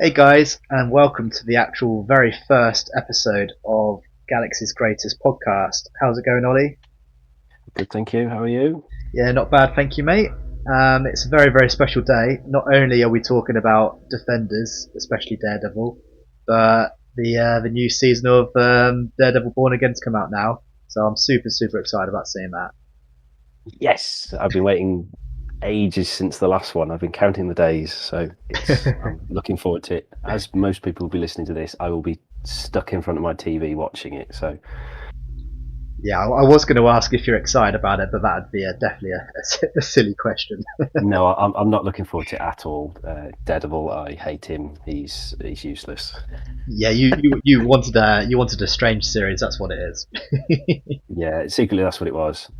Hey guys, and welcome to the actual very first episode of Galaxy's Greatest Podcast. How's it going, Ollie? Good, thank you. How are you? Yeah, not bad, thank you, mate. It's a very, very special day. Not only are we talking about Defenders, especially Daredevil, but the new season of Daredevil Born Again's come out now, so I'm super, super excited about seeing that. Yes, I've been waiting ages since the last one. I've been counting the days, so I'm looking forward to it. As most people will be listening to this, I will be stuck in front of my TV watching it. So Yeah, I was going to ask if you're excited about it, but that'd be definitely a silly question. no, I'm not looking forward to it at all. Daredevil, I hate him. He's useless. Yeah, you wanted a strange series. That's what it is. Yeah, secretly that's what it was.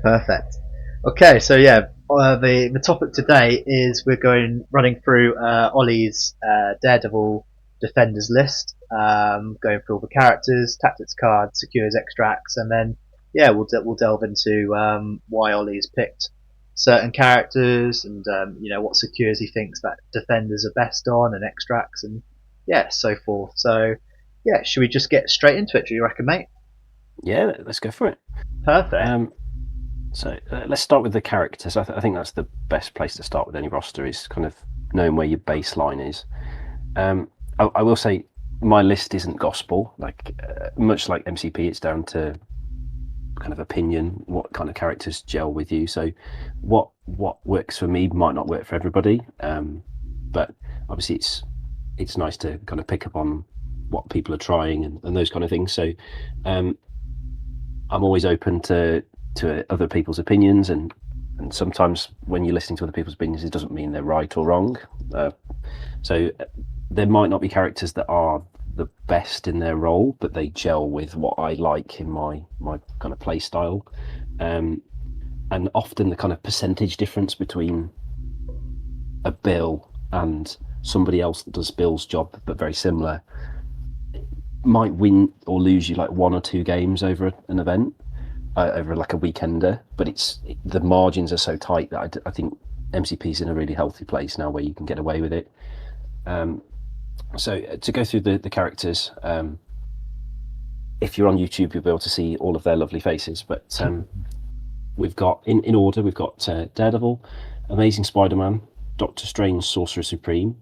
Perfect. Okay, so yeah, the topic today is we're going running through Ollie's Daredevil Defenders list, going through all the characters, tactics cards, secures, extracts, and then yeah, we'll delve into why Ollie's picked certain characters and what secures he thinks that defenders are best on and extracts and yeah, so forth. So yeah, should we just get straight into it? Do you reckon, mate? Yeah, let's go for it. Perfect. Um, so let's start with the characters. I think that's the best place to start with any roster is kind of knowing where your baseline is. I will say my list isn't gospel. Much like MCP, it's down to kind of opinion. What kind of characters gel with you? So, what works for me might not work for everybody. But obviously, it's nice to kind of pick up on what people are trying and those kind of things. So, um, I'm always open to other people's opinions and sometimes when you're listening to other people's opinions, it doesn't mean they're right or wrong. So there might not be characters that are the best in their role, but they gel with what I like in my kind of play style. And often the kind of percentage difference between a Bill and somebody else that does Bill's job but very similar might win or lose you like one or two games over an event, over like a weekender. But the margins are so tight that I think MCP's in a really healthy place now where you can get away with it. So to go through the characters, if you're on YouTube, you'll be able to see all of their lovely faces. But we've got, in order, we've got Daredevil, Amazing Spider-Man, Doctor Strange, Sorcerer Supreme,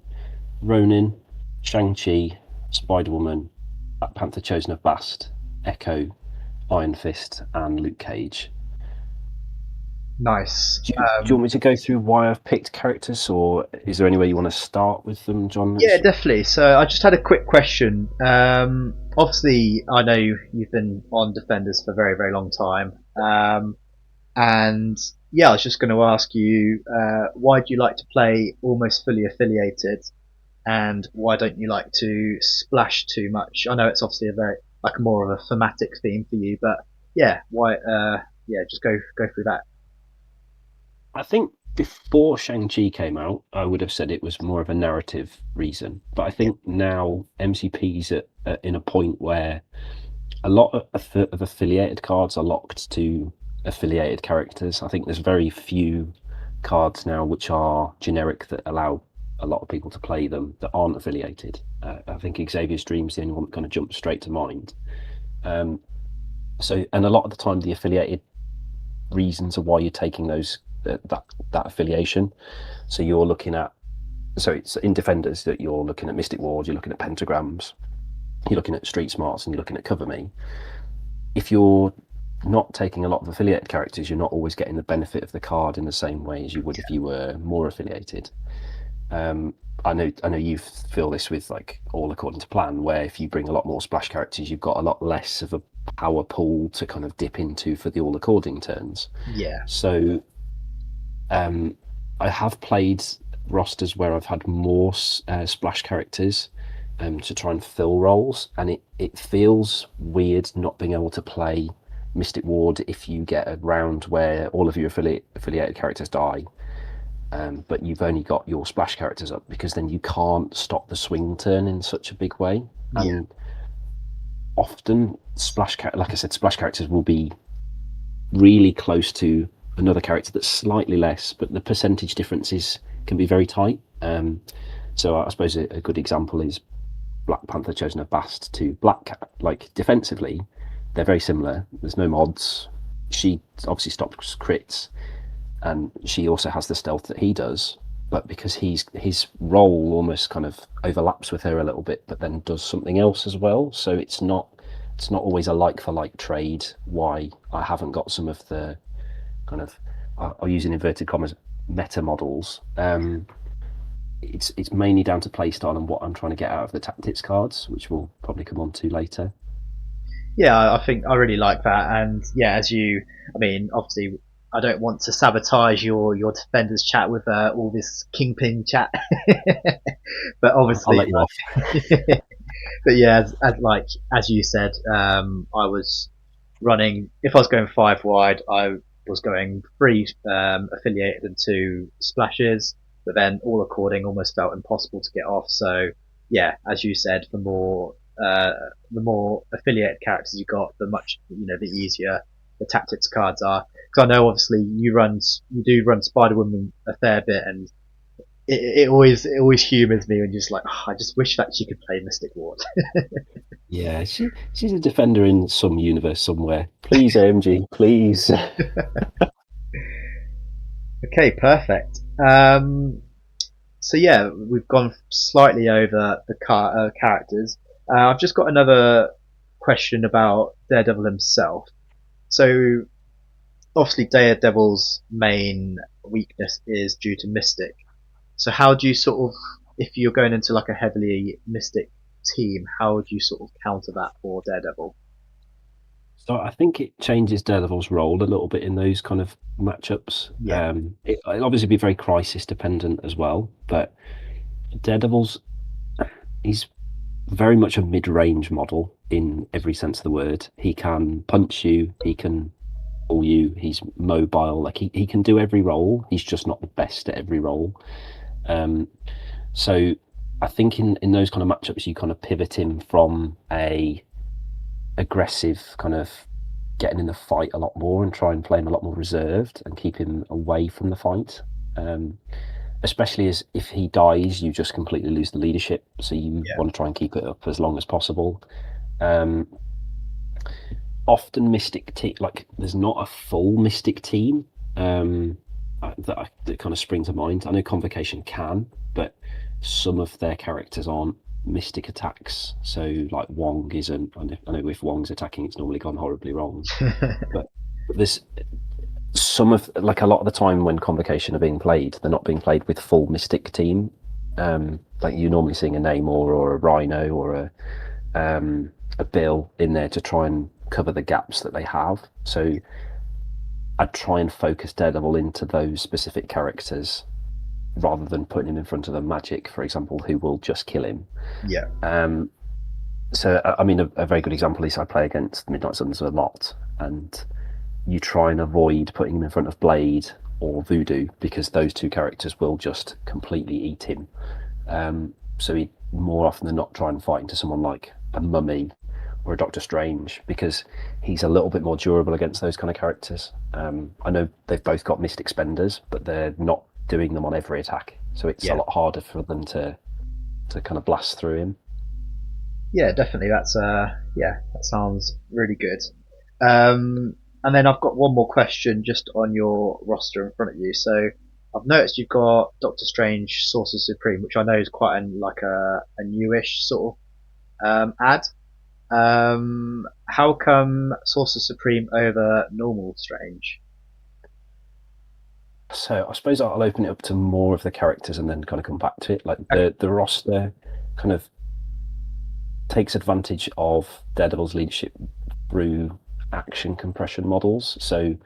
Ronin, Shang-Chi, Spider-Woman, Black Panther Chosen of Bast, Echo, Iron Fist, and Luke Cage. Nice. Do you want me to go through why I've picked characters, or is there any way you want to start with them, John? Yeah, definitely. So I just had a quick question. Obviously, I know you've been on Defenders for a very, very long time. And yeah, I was just going to ask you, why do you like to play almost fully affiliated, and why don't you like to splash too much? I know it's obviously a very like more of a thematic theme for you, but yeah, why? Yeah, just go through that. I think before Shang-Chi came out, I would have said it was more of a narrative reason. But I Yeah, think now MCP's in a point where a lot of affiliated cards are locked to affiliated characters. I think there's very few cards now which are generic that allow a lot of people to play them that aren't affiliated. I think Xavier's Dream's the only one that kind of jumps straight to mind. Um, and a lot of the time, the affiliated reasons of why you're taking those that affiliation. So you're looking at it's in Defenders that you're looking at Mystic Ward, you're looking at pentagrams, you're looking at Street Smarts, and you're looking at Cover Me. If you're not taking a lot of affiliated characters, you're not always getting the benefit of the card in the same way as you would if you were more affiliated. I know you feel this with like All According to Plan, where if you bring a lot more splash characters, you've got a lot less of a power pool to kind of dip into for the All According turns. yeah, So I have played rosters where I've had more splash characters to try and fill roles, and it feels weird not being able to play Mystic Ward if you get a round where all of your affiliated characters die, but you've only got your splash characters up, because then you can't stop the swing turn in such a big way. yeah, And often like I said, splash characters will be really close to another character that's slightly less, but the percentage differences can be very tight. So I suppose a good example is Black Panther chosen a Bast to Black Cat. Like defensively, they're very similar. There's no mods. She obviously stops crits, and she also has the stealth that he does. But because his role almost kind of overlaps with her a little bit, but then does something else as well. So it's not always a like for like trade. Why I haven't got some of the kind of, I'll use in inverted commas, meta models. It's mainly down to playstyle and what I'm trying to get out of the tactics cards, which we'll probably come on to later. Yeah, I think I really like that, and yeah, I mean, obviously, I don't want to sabotage your defenders chat with all this kingpin chat, but I'll obviously, let you off. but yeah, as you said, I was running. If I was going five wide, I was going three affiliated and two splashes, but then all according almost felt impossible to get off. So yeah, as you said, uh, the more affiliated characters you got, the easier the tactics cards are. Because I know obviously you do run Spider Woman a fair bit, and it always humours me when you're just like, oh, I just wish that she could play Mystic Ward. Yeah, she's a defender in some universe somewhere. Please, AMG, please. Okay, perfect. So yeah, we've gone slightly over the characters. I've just got another question about Daredevil himself. So obviously, Daredevil's main weakness is due to Mystic. So how do you sort of, if you're going into like a heavily Mystic team, how would you sort of counter that for Daredevil? So I think it changes Daredevil's role a little bit in those kind of matchups. Yeah, It'll obviously be very crisis dependent as well, but Daredevil's he's very much a mid-range model in every sense of the word. He can punch you, he can pull you, he's mobile, like he can do every role. He's just not the best at every role. Um, so I think in those kind of matchups you kind of pivot him from a aggressive kind of getting in the fight a lot more and try and play him a lot more reserved and keep him away from the fight. Um, Especially as if he dies, you just completely lose the leadership. So you yeah, want to try and keep it up as long as possible. Um, Often Mystic team, like there's not a full Mystic team that kind of spring to mind. I know Convocation can, but some of their characters aren't Mystic attacks. So like Wong isn't. I know if Wong's attacking, it's normally gone horribly wrong. But there's some of like a lot of the time when Convocation are being played, they're not being played with full Mystic team. Like you're normally seeing a Namor or a Rhino or a Bill in there to try and cover the gaps that they have. So I'd try and focus Daredevil into those specific characters rather than putting him in front of the Magic, for example, who will just kill him. yeah, So I mean, a very good example is I play against Midnight Suns a lot, and you try and avoid putting him in front of Blade or Voodoo because those two characters will just completely eat him. So he more often than not try and fight into someone like a Mummy or a Doctor Strange because he's a little bit more durable against those kind of characters. I know they've both got Mystic Spenders, but they're not doing them on every attack, so it's a yeah, lot harder for them to kind of blast through him. yeah. Definitely, that sounds really good. And then I've got one more question just on your roster in front of you. So I've noticed you've got Doctor Strange, Sorcerer Supreme, which I know is quite a newish sort of ad. How come Sorcerer Supreme over normal Strange? So I suppose I'll open it up to more of the characters and then kind of come back to it. Like the roster kind of takes advantage of Daredevil's leadership through action compression models. So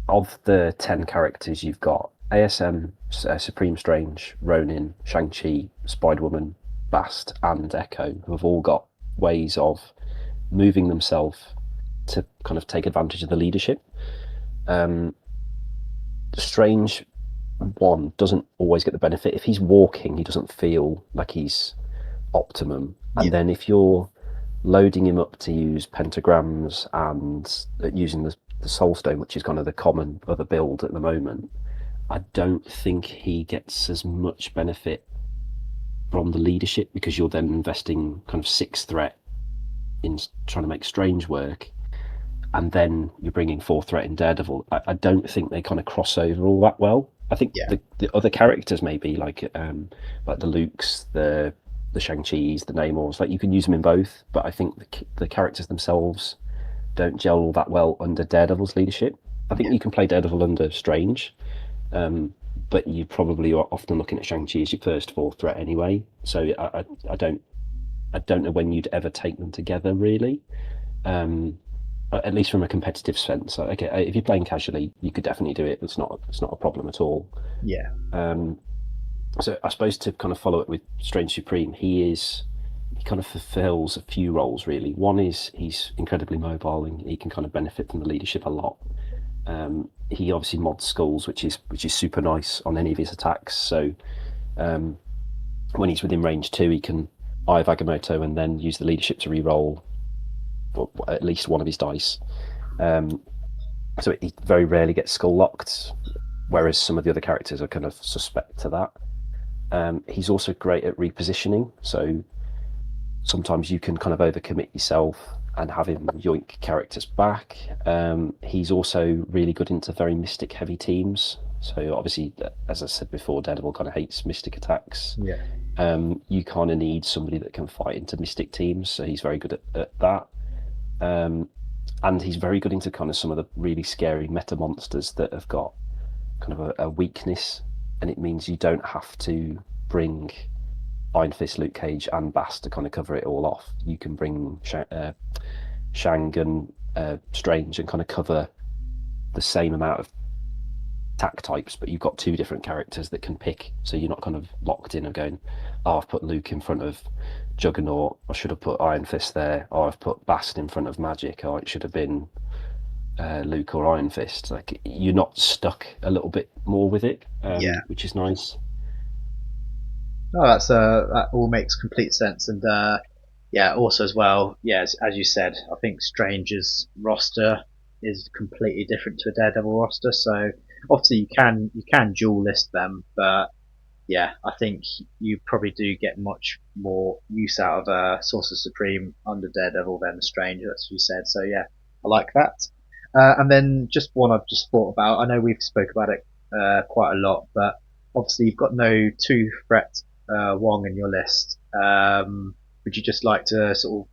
of the 10 characters you've got ASM, Supreme Strange, Ronin, Shang-Chi, Spider-Woman, Bast and Echo, who have all got ways of moving themselves to kind of take advantage of the leadership. Strange one doesn't always get the benefit. If he's walking, he doesn't feel like he's optimum. Yeah, And then if you're loading him up to use pentagrams and using the Soul Stone, which is kind of the common other build at the moment, I don't think he gets as much benefit from the leadership, because you're then investing kind of 6 threat in trying to make Strange work, and then you're bringing 4 threat in Daredevil. I don't think they kind of cross over all that well. I think Yeah, the other characters maybe like the Lukes, the Shang-Chis, the Namors, like you can use them in both, but I think the characters themselves don't gel all that well under Daredevil's leadership. I think yeah, you can play Daredevil under Strange, but you probably are often looking at Shang-Chi as your first 4 threat anyway. So I don't know when you'd ever take them together really. At least from a competitive sense. Okay, if you're playing casually, you could definitely do it. It's not a problem at all. yeah, So I suppose to kind of follow it with Strange Supreme, he kind of fulfills a few roles really. One is he's incredibly mobile and he can kind of benefit from the leadership a lot. He obviously mods skulls, which is super nice on any of his attacks. So when he's within range 2, he can Eye of Agamotto and then use the leadership to re-roll at least one of his dice. So he very rarely gets skull locked, whereas some of the other characters are kind of suspect to that. He's also great at repositioning, so sometimes you can kind of overcommit yourself and have him yoink characters back. He's also really good into very mystic heavy teams. So obviously, as I said before, Daredevil kind of hates mystic attacks. yeah, You kind of need somebody that can fight into mystic teams, so he's very good at that. And he's very good into kind of some of the really scary meta monsters that have got kind of a weakness, and it means you don't have to bring Iron Fist, Luke Cage, and Bast to kind of cover it all off. You can bring Shang and Strange and kind of cover the same amount of attack types, but you've got 2 different characters that can pick, so you're not kind of locked in of going, oh, I've put Luke in front of Juggernaut, I should have put Iron Fist there, or I've put Bast in front of Magic, or it should have been Luke or Iron Fist. Like, you're not stuck a little bit more with it, yeah. which is nice. Oh, that all makes complete sense, and yeah, also as well, yeah, as you said, I think Strange's roster is completely different to a Daredevil roster. So obviously you can dual list them, but yeah, I think you probably do get much more use out of Sorcerer Supreme under Daredevil than Strange, as you said. So yeah, I like that. And then just one I've just thought about. I know we've spoke about it quite a lot, but obviously you've got no 2 threat Wong in your list. Would you just like to sort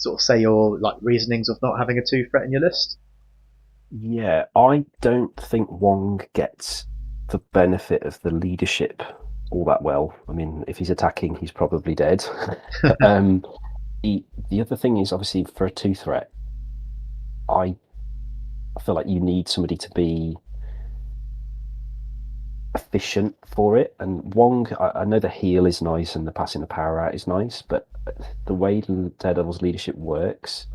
of say your like reasonings of not having a 2 threat in your list? Yeah, I don't think Wong gets the benefit of the leadership all that well. I mean, if he's attacking, he's probably dead. um, the other thing is obviously for a 2 threat, I feel like you need somebody to be efficient for it. And Wong, I know the heal is nice and the passing the power out is nice, but the way Daredevil's leadership works,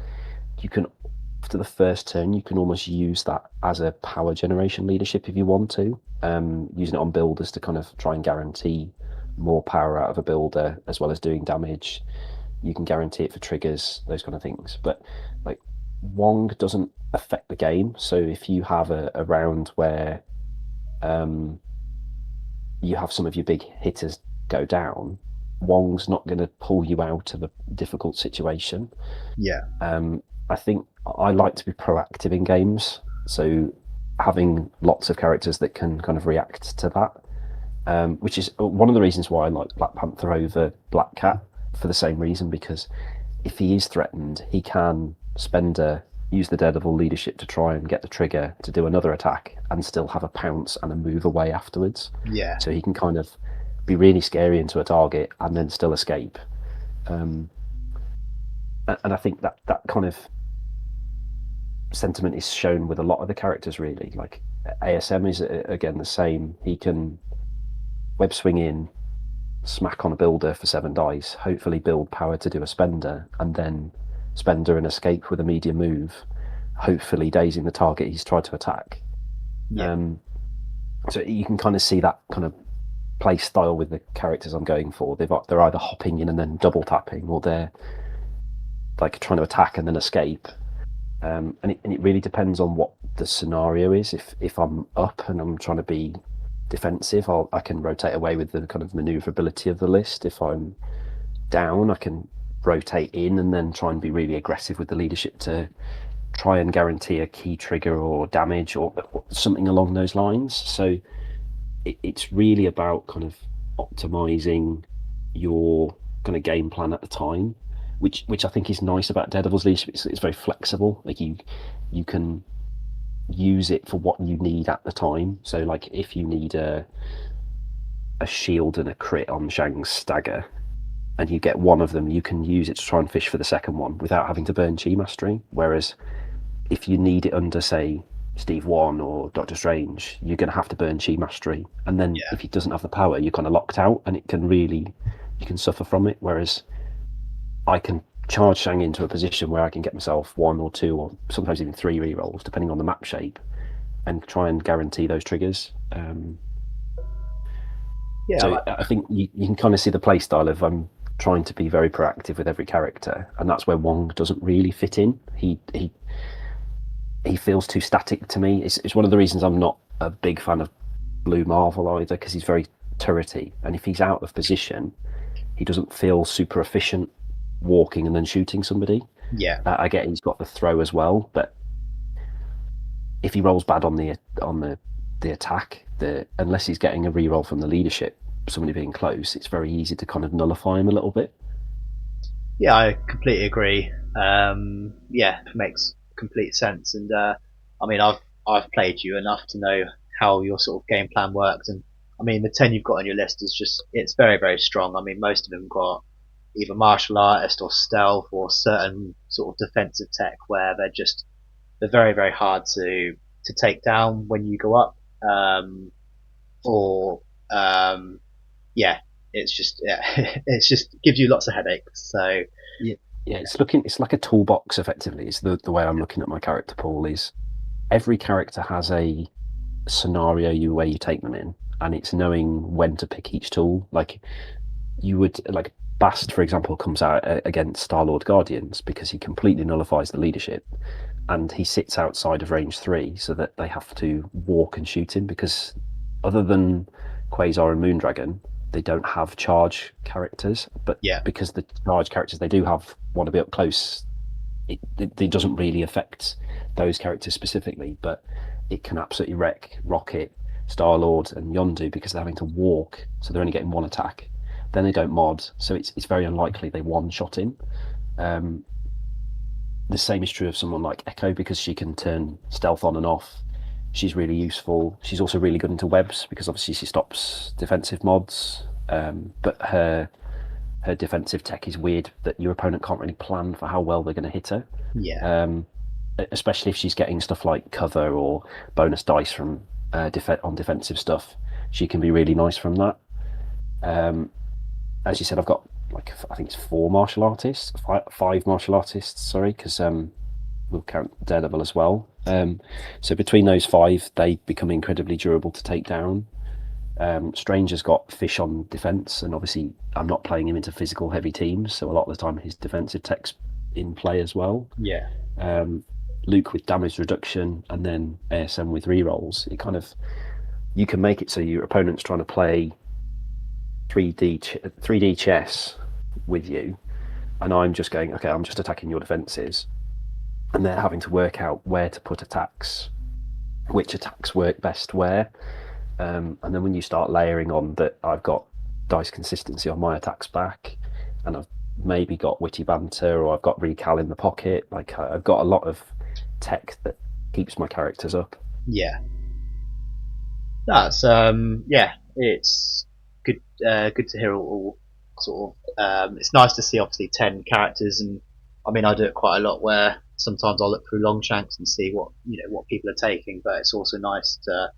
you can after the first turn you can almost use that as a power generation leadership if you want to, using it on builders to kind of try and guarantee more power out of a builder as well as doing damage. You can guarantee it for triggers, those kind of things. But like Wong doesn't affect the game, so if you have a round where you have some of your big hitters go down, Wong's not going to pull you out of a difficult situation. Yeah, I think I like to be proactive in games, so having lots of characters that can kind of react to that, which is one of the reasons why I like Black Panther over Black Cat, for the same reason, because if he is threatened, he can use the Daredevil leadership to try and get the trigger to do another attack and still have a pounce and a move away afterwards. yeah, So he can kind of be really scary into a target and then still escape. And I think that kind of sentiment is shown with a lot of the characters really. Like ASM is again the same. He can web swing in, smack on a builder for 7 dice, hopefully build power to do a spender, and then spender and escape with a medium move, hopefully dazing the target he's tried to attack. yeah, So you can kind of see that kind of play style with the characters I'm going for. They're either hopping in and then double tapping, or they're like trying to attack and then escape. And it really depends on what the scenario is. If I'm up and I'm trying to be defensive, I can rotate away with the kind of maneuverability of the list. If I'm down, I can rotate in and then try and be really aggressive with the leadership to try and guarantee a key trigger or damage or something along those lines. So it's really about kind of optimizing your kind of game plan at the time, which I think is nice about Daredevil's leadership. It's very flexible. Like you can use it for what you need at the time. So like if you need a shield and a crit on Shang's stagger, and you get one of them, you can use it to try and fish for the second one without having to burn Chi Mastery. Whereas if you need it under, say, Steve 1 or Doctor Strange, you're going to have to burn Chi Mastery. And then if he doesn't have the power, you're kind of locked out, and it can really, you can suffer from it. Whereas I can charge Shang into a position where I can get myself 1 or 2 or sometimes even 3 rerolls, depending on the map shape, and try and guarantee those triggers. So I think you can kind of see the play style of I'm trying to be very proactive with every character, and that's where Wong doesn't really fit in. He feels too static to me. It's one of the reasons I'm not a big fan of Blue Marvel either, because he's very turrety, and if he's out of position, he doesn't feel super efficient walking and then shooting somebody. I get he's got the throw as well, but if he rolls bad on the attack, unless he's getting a reroll from the leadership, somebody being close, it's very easy to kind of nullify him a little bit. Yeah, I completely agree. It makes complete sense. And I mean, I've played you enough to know how your sort of game plan works. And I mean, the 10 you've got on your list is it's very, very strong. I mean, most of them got either martial artist or stealth or certain sort of defensive tech where they're very, very hard to take down when you go up. It's just gives you lots of headaches. So it's like a toolbox effectively. It's the way I'm looking at my character pool. Is every character has a scenario where you take them in, and it's knowing when to pick each tool. Like you would, like Bast, for example, comes out against Star-Lord Guardians because he completely nullifies the leadership, and he sits outside of range 3 so that they have to walk and shoot him, because other than Quasar and Moondragon, they don't have charge characters. But because the charge characters they do have want to be up close, it doesn't really affect those characters specifically, but it can absolutely wreck Rocket, Star-Lord and Yondu because they're having to walk, so they're only getting 1 attack. Then they don't mod, so it's very unlikely they one-shot him. The same is true of someone like Echo, because she can turn stealth on and off. She's really useful. She's also really good into webs because obviously she stops defensive mods, but her defensive tech is weird that your opponent can't really plan for how well they're going to hit her. Especially if she's getting stuff like cover or bonus dice from on defensive stuff. She can be really nice from that. As you said, I've got I think it's 4 martial artists, 5 martial artists, sorry, because we'll count Daredevil as well. So between those 5, they become incredibly durable to take down. Stranger's got fish on defense, and obviously I'm not playing him into physical heavy teams, so a lot of the time his defensive tech's in play as well. Luke with damage reduction, and then ASM with rerolls. It kind of, you can make it so your opponent's trying to play 3D chess with you, and I'm just going, okay, I'm just attacking your defenses, and they're having to work out where to put attacks, which attacks work best where, and then when you start layering on that I've got dice consistency on my attacks back, and I've maybe got witty banter, or I've got recal in the pocket, like I've got a lot of tech that keeps my characters up. That's it's good to hear all sort of. It's nice to see obviously 10 characters, and I mean I do it quite a lot where sometimes I'll look through Longshanks and see what people are taking, but it's also nice to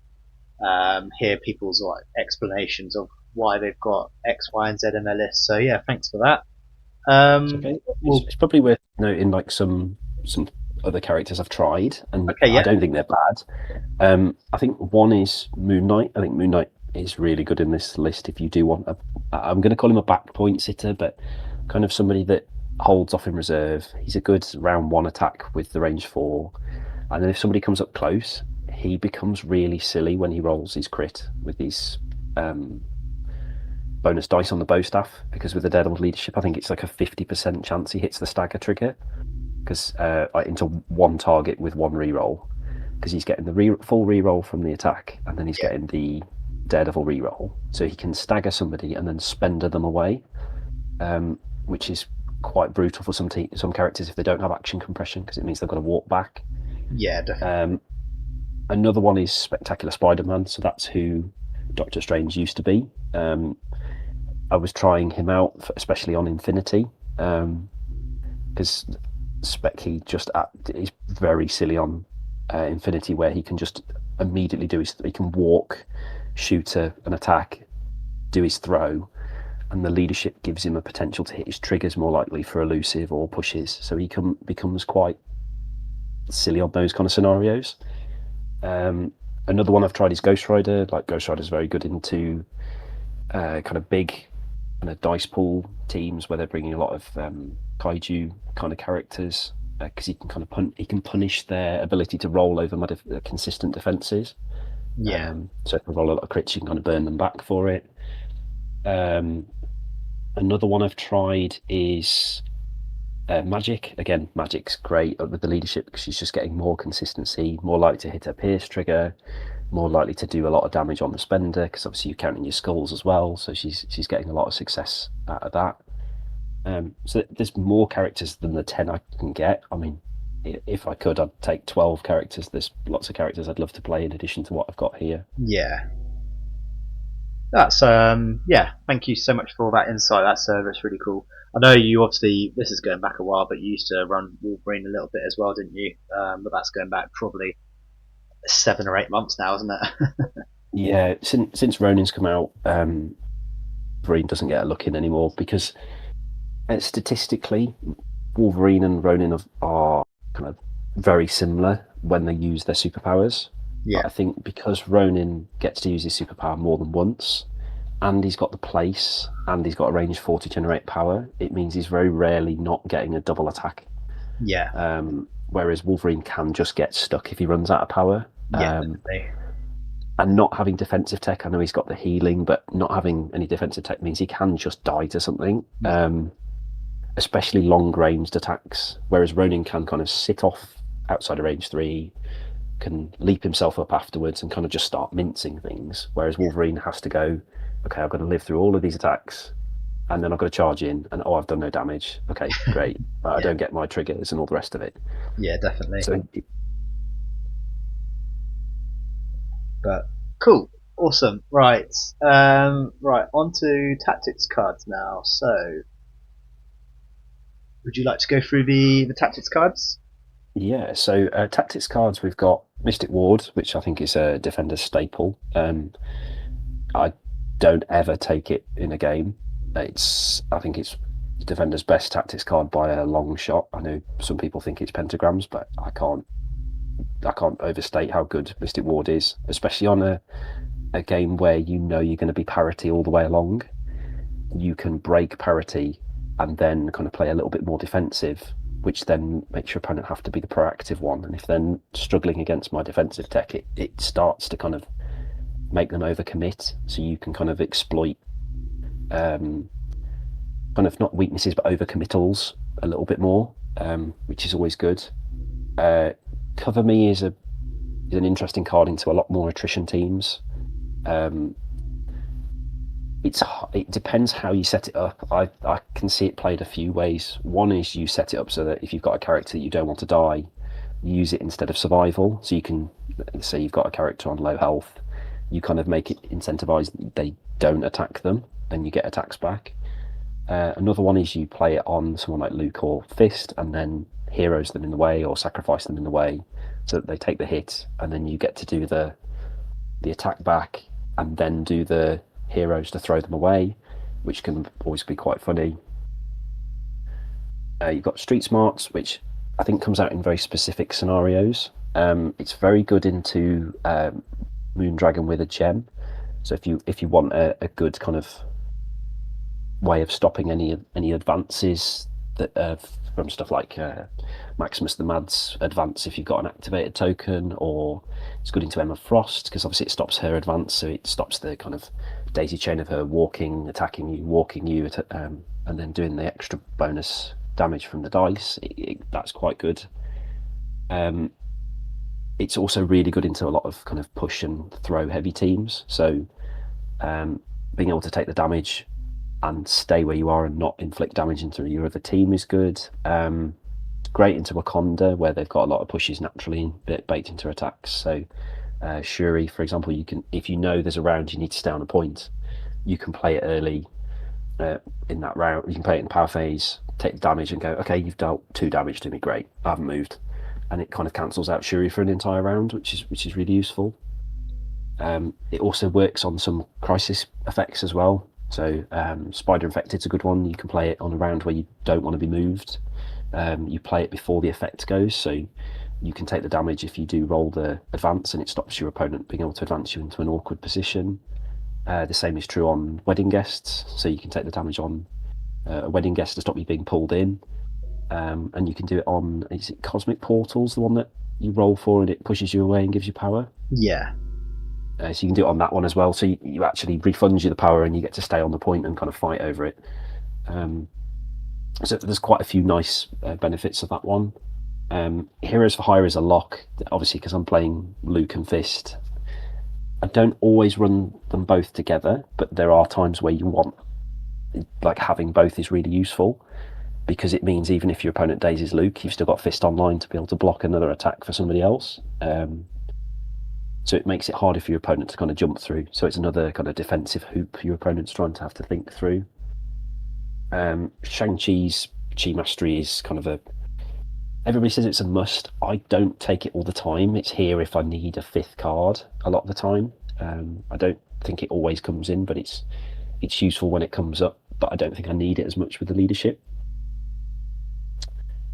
hear people's explanations of why they've got X, Y, and Z in their list. So yeah, thanks for that. Okay. It's probably worth noting some other characters I've tried, and I don't think they're bad. I think one is Moon Knight. I think Moon Knight is really good in this list if you do want I'm going to call him a back point sitter, but kind of somebody that holds off in reserve. He's a good round 1 attack with the range 4, and then if somebody comes up close, he becomes really silly when he rolls his crit with his bonus dice on the bow staff, because with the Daredevil leadership, I think it's like a 50% chance he hits the stagger trigger, because into one target with one reroll, because he's getting the full reroll from the attack, and then he's getting the Daredevil reroll, so he can stagger somebody and then spender them away, which is quite brutal for some characters if they don't have action compression, because it means they've got to walk back. Yeah, definitely. Another one is Spectacular Spider-Man, so that's who Doctor Strange used to be. I was trying him out, especially on Infinity, because he just is very silly on Infinity, where he can just immediately he can walk, shoot an attack, do his throw, and the leadership gives him a potential to hit his triggers more likely for elusive or pushes, so he becomes quite silly on those kind of scenarios. Another one I've tried is Ghost Rider. Like, Ghost Rider's very good into kind of big kind of dice pool teams where they're bringing a lot of kaiju kind of characters, because he can kind of he can punish their ability to roll over consistent defenses. Yeah. So if they roll a lot of crits, you can kind of burn them back for it. Another one I've tried is Magic. Again, Magic's great with the leadership because she's just getting more consistency, more likely to hit her pierce trigger, more likely to do a lot of damage on the spender, because obviously you're counting your skulls as well, so she's getting a lot of success out of that. So there's more characters than the 10 I can get. I mean, if I could, I'd take 12 characters. There's lots of characters I'd love to play in addition to what I've got here. Yeah. That's thank you so much for all that insight. That's really cool. I know you obviously, this is going back a while, but you used to run Wolverine a little bit as well, didn't you? But that's going back probably 7 or 8 months now, isn't it? Yeah, since Ronin's come out, Wolverine doesn't get a look in anymore, because statistically, Wolverine and Ronin are kind of very similar when they use their superpowers. Yeah. But I think because Ronin gets to use his superpower more than once, and he's got the place, and he's got a range 4 to generate power, it means he's very rarely not getting a double attack. Yeah. Whereas Wolverine can just get stuck if he runs out of power. Yeah, definitely. And not having defensive tech, I know he's got the healing, but not having any defensive tech means he can just die to something, especially long-ranged attacks, whereas Ronin can kind of sit off outside of range 3, can leap himself up afterwards and kind of just start mincing things, whereas Wolverine has to go, okay, I've got to live through all of these attacks, and then I've got to charge in, and I've done no damage. Okay, great. But I don't get my triggers and all the rest of it. Yeah, definitely. So, but cool, awesome. Right, right. On to tactics cards now. So, would you like to go through the tactics cards? yeah, so tactics cards, we've got Mystic Ward, which I think is a Defender's staple. I don't ever take it in a game. I think it's Defender's best tactics card by a long shot. I know some people think it's pentagrams, but I can't overstate how good Mystic Ward is, especially on a game where you know you're going to be parity all the way along. You can break parity and then kind of play a little bit more defensive, which then makes your opponent have to be the proactive one. And if they're struggling against my defensive tech, it starts to kind of make them overcommit. So you can kind of exploit kind of not weaknesses but overcommittals a little bit more, which is always good. Cover Me is an interesting card into a lot more attrition teams. It depends how you set it up. I can see it played a few ways. One is you set it up so that if you've got a character that you don't want to die, you use it instead of survival. So you can say you've got a character on low health, you kind of make it incentivize they don't attack them, and you get attacks back. Another one is you play it on someone like Luke or Fist, and then heroes them in the way or sacrifice them in the way, so that they take the hit, and then you get to do the attack back, and then do the heroes to throw them away, which can always be quite funny. You've got Street Smarts, which I think comes out in very specific scenarios. It's very good into Moondragon with a gem. So if you want a good kind of way of stopping any advances that from stuff like Maximus the Mad's advance if you've got an activated token, or it's good into Emma Frost because obviously it stops her advance, so it stops the kind of daisy chain of her walking, attacking you, walking you, and then doing the extra bonus damage from the dice. That's quite good. It's also really good into a lot of kind of push and throw heavy teams. So being able to take the damage and stay where you are and not inflict damage into your other team is good. Great into Wakanda, where they've got a lot of pushes naturally baked into attacks. So Shuri, for example, you can, if you know there's a round you need to stay on a point, you can play it early in that round. You can play it in power phase, take the damage, and go, okay, you've dealt 2 damage to me, great, I haven't moved, and it kind of cancels out Shuri for an entire round, which is really useful. It also works on some crisis effects as well. So Spider Infected's a good one. You can play it on a round where you don't want to be moved. You play it before the effect goes, so you can take the damage if you do roll the advance, and it stops your opponent being able to advance you into an awkward position. The same is true on Wedding Guests, so you can take the damage on a Wedding Guest to stop you being pulled in. And you can do it on, is it Cosmic Portals, the one that you roll for and it pushes you away and gives you power? Yeah. So you can do it on that one as well. So you actually refunds you the power and you get to stay on the point and kind of fight over it. So there's quite a few nice benefits of that one. Heroes for Hire is a lock, obviously, because I'm playing Luke and Fist. I don't always run them both together, but there are times where you want, like, having both is really useful, because it means even if your opponent dazes Luke, you've still got Fist online to be able to block another attack for somebody else. So it makes it harder for your opponent to kind of jump through. So it's another kind of defensive hoop your opponent's trying to have to think through. Shang-Chi's Chi Mastery is kind of a... Everybody says it's a must. I don't take it all the time. It's here if I need a 5th card a lot of the time. I don't think it always comes in, but it's useful when it comes up. But I don't think I need it as much with the leadership.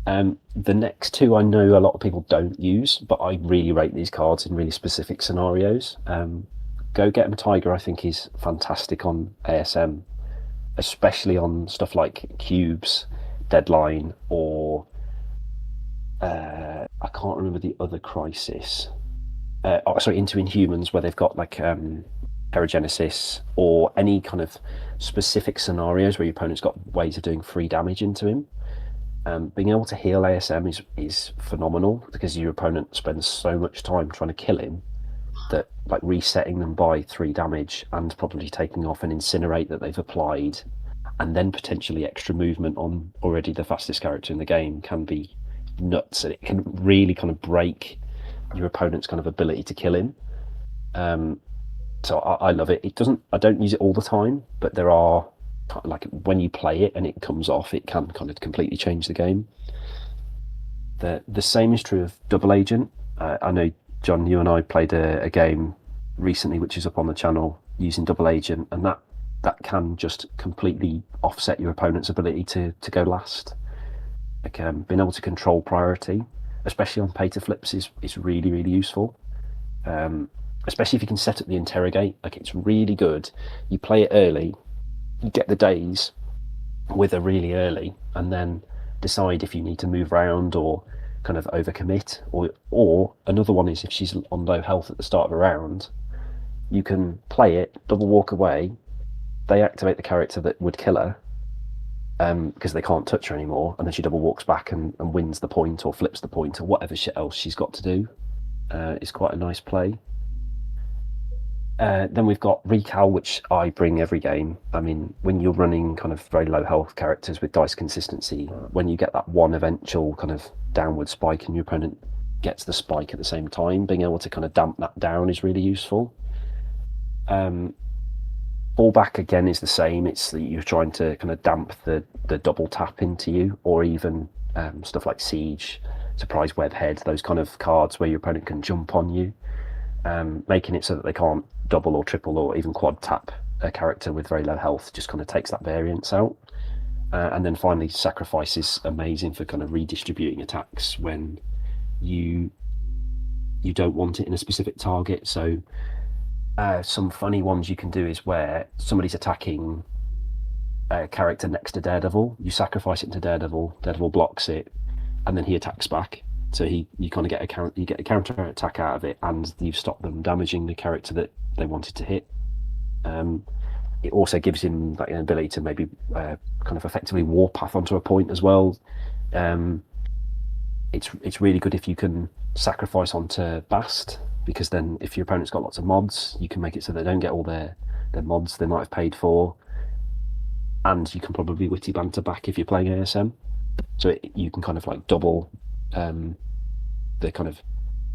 The next 2 I know a lot of people don't use, but I really rate these cards in really specific scenarios. Go Get 'em Tiger, I think, is fantastic on ASM, especially on stuff like Cubes, Deadline, or I can't remember the other crisis. Into Inhumans, where they've got like Paragenesis, or any kind of specific scenarios where your opponent's got ways of doing free damage into him. Being able to heal ASM is phenomenal, because your opponent spends so much time trying to kill him that, like, resetting them by 3 damage and probably taking off an Incinerate that they've applied, and then potentially extra movement on already the fastest character in the game, can be nuts, and it can really kind of break your opponent's kind of ability to kill him. So I love it. I don't use it all the time, but there are, like, when you play it and it comes off, it can kind of completely change the game. The same is true of Double Agent. I know, John, you and I played a game recently which is up on the channel using Double Agent, and that can just completely offset your opponent's ability to go last. Like, being able to control priority, especially on pay to flips, is really, really useful. Especially if you can set up the interrogate. Like, it's really good. You play it early, you get the days with her really early, and then decide if you need to move around or kind of overcommit. Or another one is, if she's on low health at the start of a round, you can play it, double walk away, they activate the character that would kill her, because they can't touch her anymore, and then she double walks back and wins the point or flips the point or whatever shit else she's got to do. It's quite a nice play. Then we've got Recal, which I bring every game. I mean, when you're running kind of very low health characters with dice consistency, when you get that one eventual kind of downward spike and your opponent gets the spike at the same time, being able to kind of damp that down is really useful. Fallback, again, is the same. It's that you're trying to kind of damp the double tap into you, or even stuff like Siege, Surprise Webhead, those kind of cards where your opponent can jump on you. Making it so that they can't double or triple or even quad tap a character with very low health just kind of takes that variance out. And then finally, Sacrifice is amazing for kind of redistributing attacks when you don't want it in a specific target. So some funny ones you can do is where somebody's attacking a character next to Daredevil. You sacrifice it to Daredevil. Daredevil blocks it, and then he attacks back. So you kind of get a counter attack out of it, and you've stopped them damaging the character that they wanted to hit. It also gives him like an ability to maybe kind of effectively warpath onto a point as well. It's really good if you can sacrifice onto Bast, because then if your opponent's got lots of mods, you can make it so they don't get all their mods they might have paid for, and you can probably witty banter back if you're playing ASM. So you can kind of like double the kind of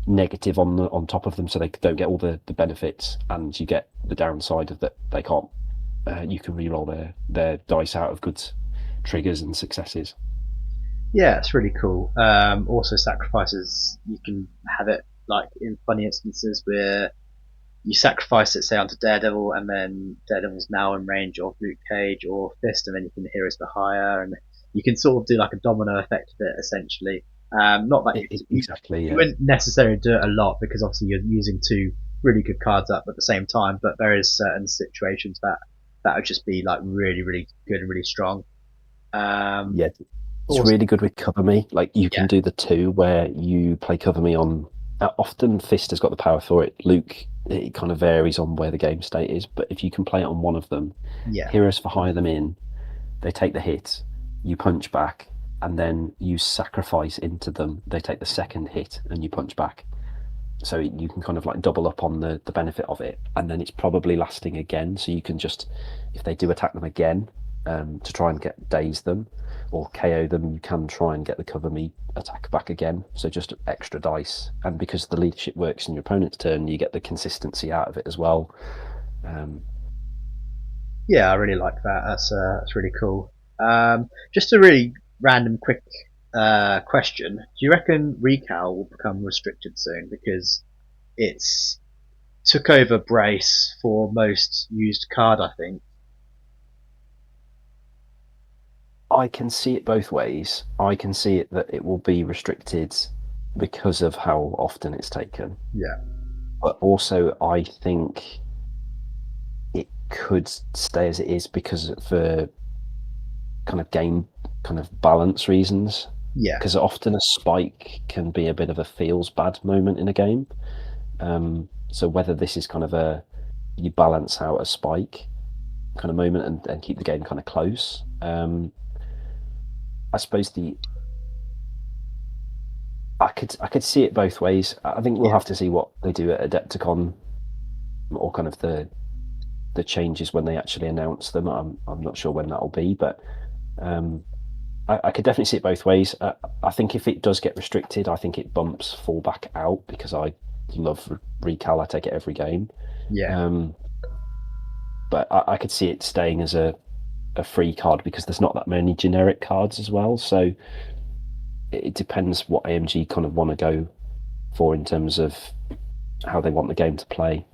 negative on top of them, so they don't get all the benefits, and you get the downside of that they can't. You can re-roll their dice out of good triggers and successes. Yeah, it's really cool. Also, sacrifices, you can have it like in funny instances where you sacrifice it, say, onto Daredevil, and then Daredevil's now in range of Luke Cage or Fist, and then you can Heroes for Hire, and you can sort of do like a domino effect of it, essentially. Not that Exactly, you yeah. wouldn't necessarily do it a lot, because obviously you're using two really good cards up at the same time, but there is certain situations that would just be like really, really good and really strong. Yeah, it's Also, really good with Cover Me. Like you yeah, can do the two where you play Cover Me on. Often Fist has got the power for it. Luke, it kind of varies on where the game state is, but if you can play it on one of them, yeah, Heroes for Hire them in, they take the hit, you punch back, and then you sacrifice into them. They take the second hit, and you punch back. So you can kind of like double up on the benefit of it, and then it's probably lasting again. So you can just, if they do attack them again, to try and daze them or KO them, you can try and get the Cover Me attack back again. So just extra dice, and because the leadership works in your opponent's turn, you get the consistency out of it as well. yeah. I really like that. That's really cool. Just a really random, quick question: do you reckon Recal will become restricted soon? Because it's took over Brace for most used card, I think. I can see it both ways. I can see it that it will be restricted because of how often it's taken, Yeah, but also I think it could stay as it is because for kind of game kind of balance reasons. yeah, Because often a spike can be a bit of a feels bad moment in a game. So whether this is kind of you balance out a spike kind of moment and keep the game kind of close. I suppose I could see it both ways. I think we'll yeah, have to see what they do at Adepticon, or kind of the changes when they actually announce them. I'm not sure when that'll be, but I could definitely see it both ways. I think if it does get restricted, I think it bumps fallback out, because I love Recal. I take it every game. yeah, But I could see it staying as a free card, because there's not that many generic cards as well. So it depends what AMG kind of want to go for in terms of how they want the game to play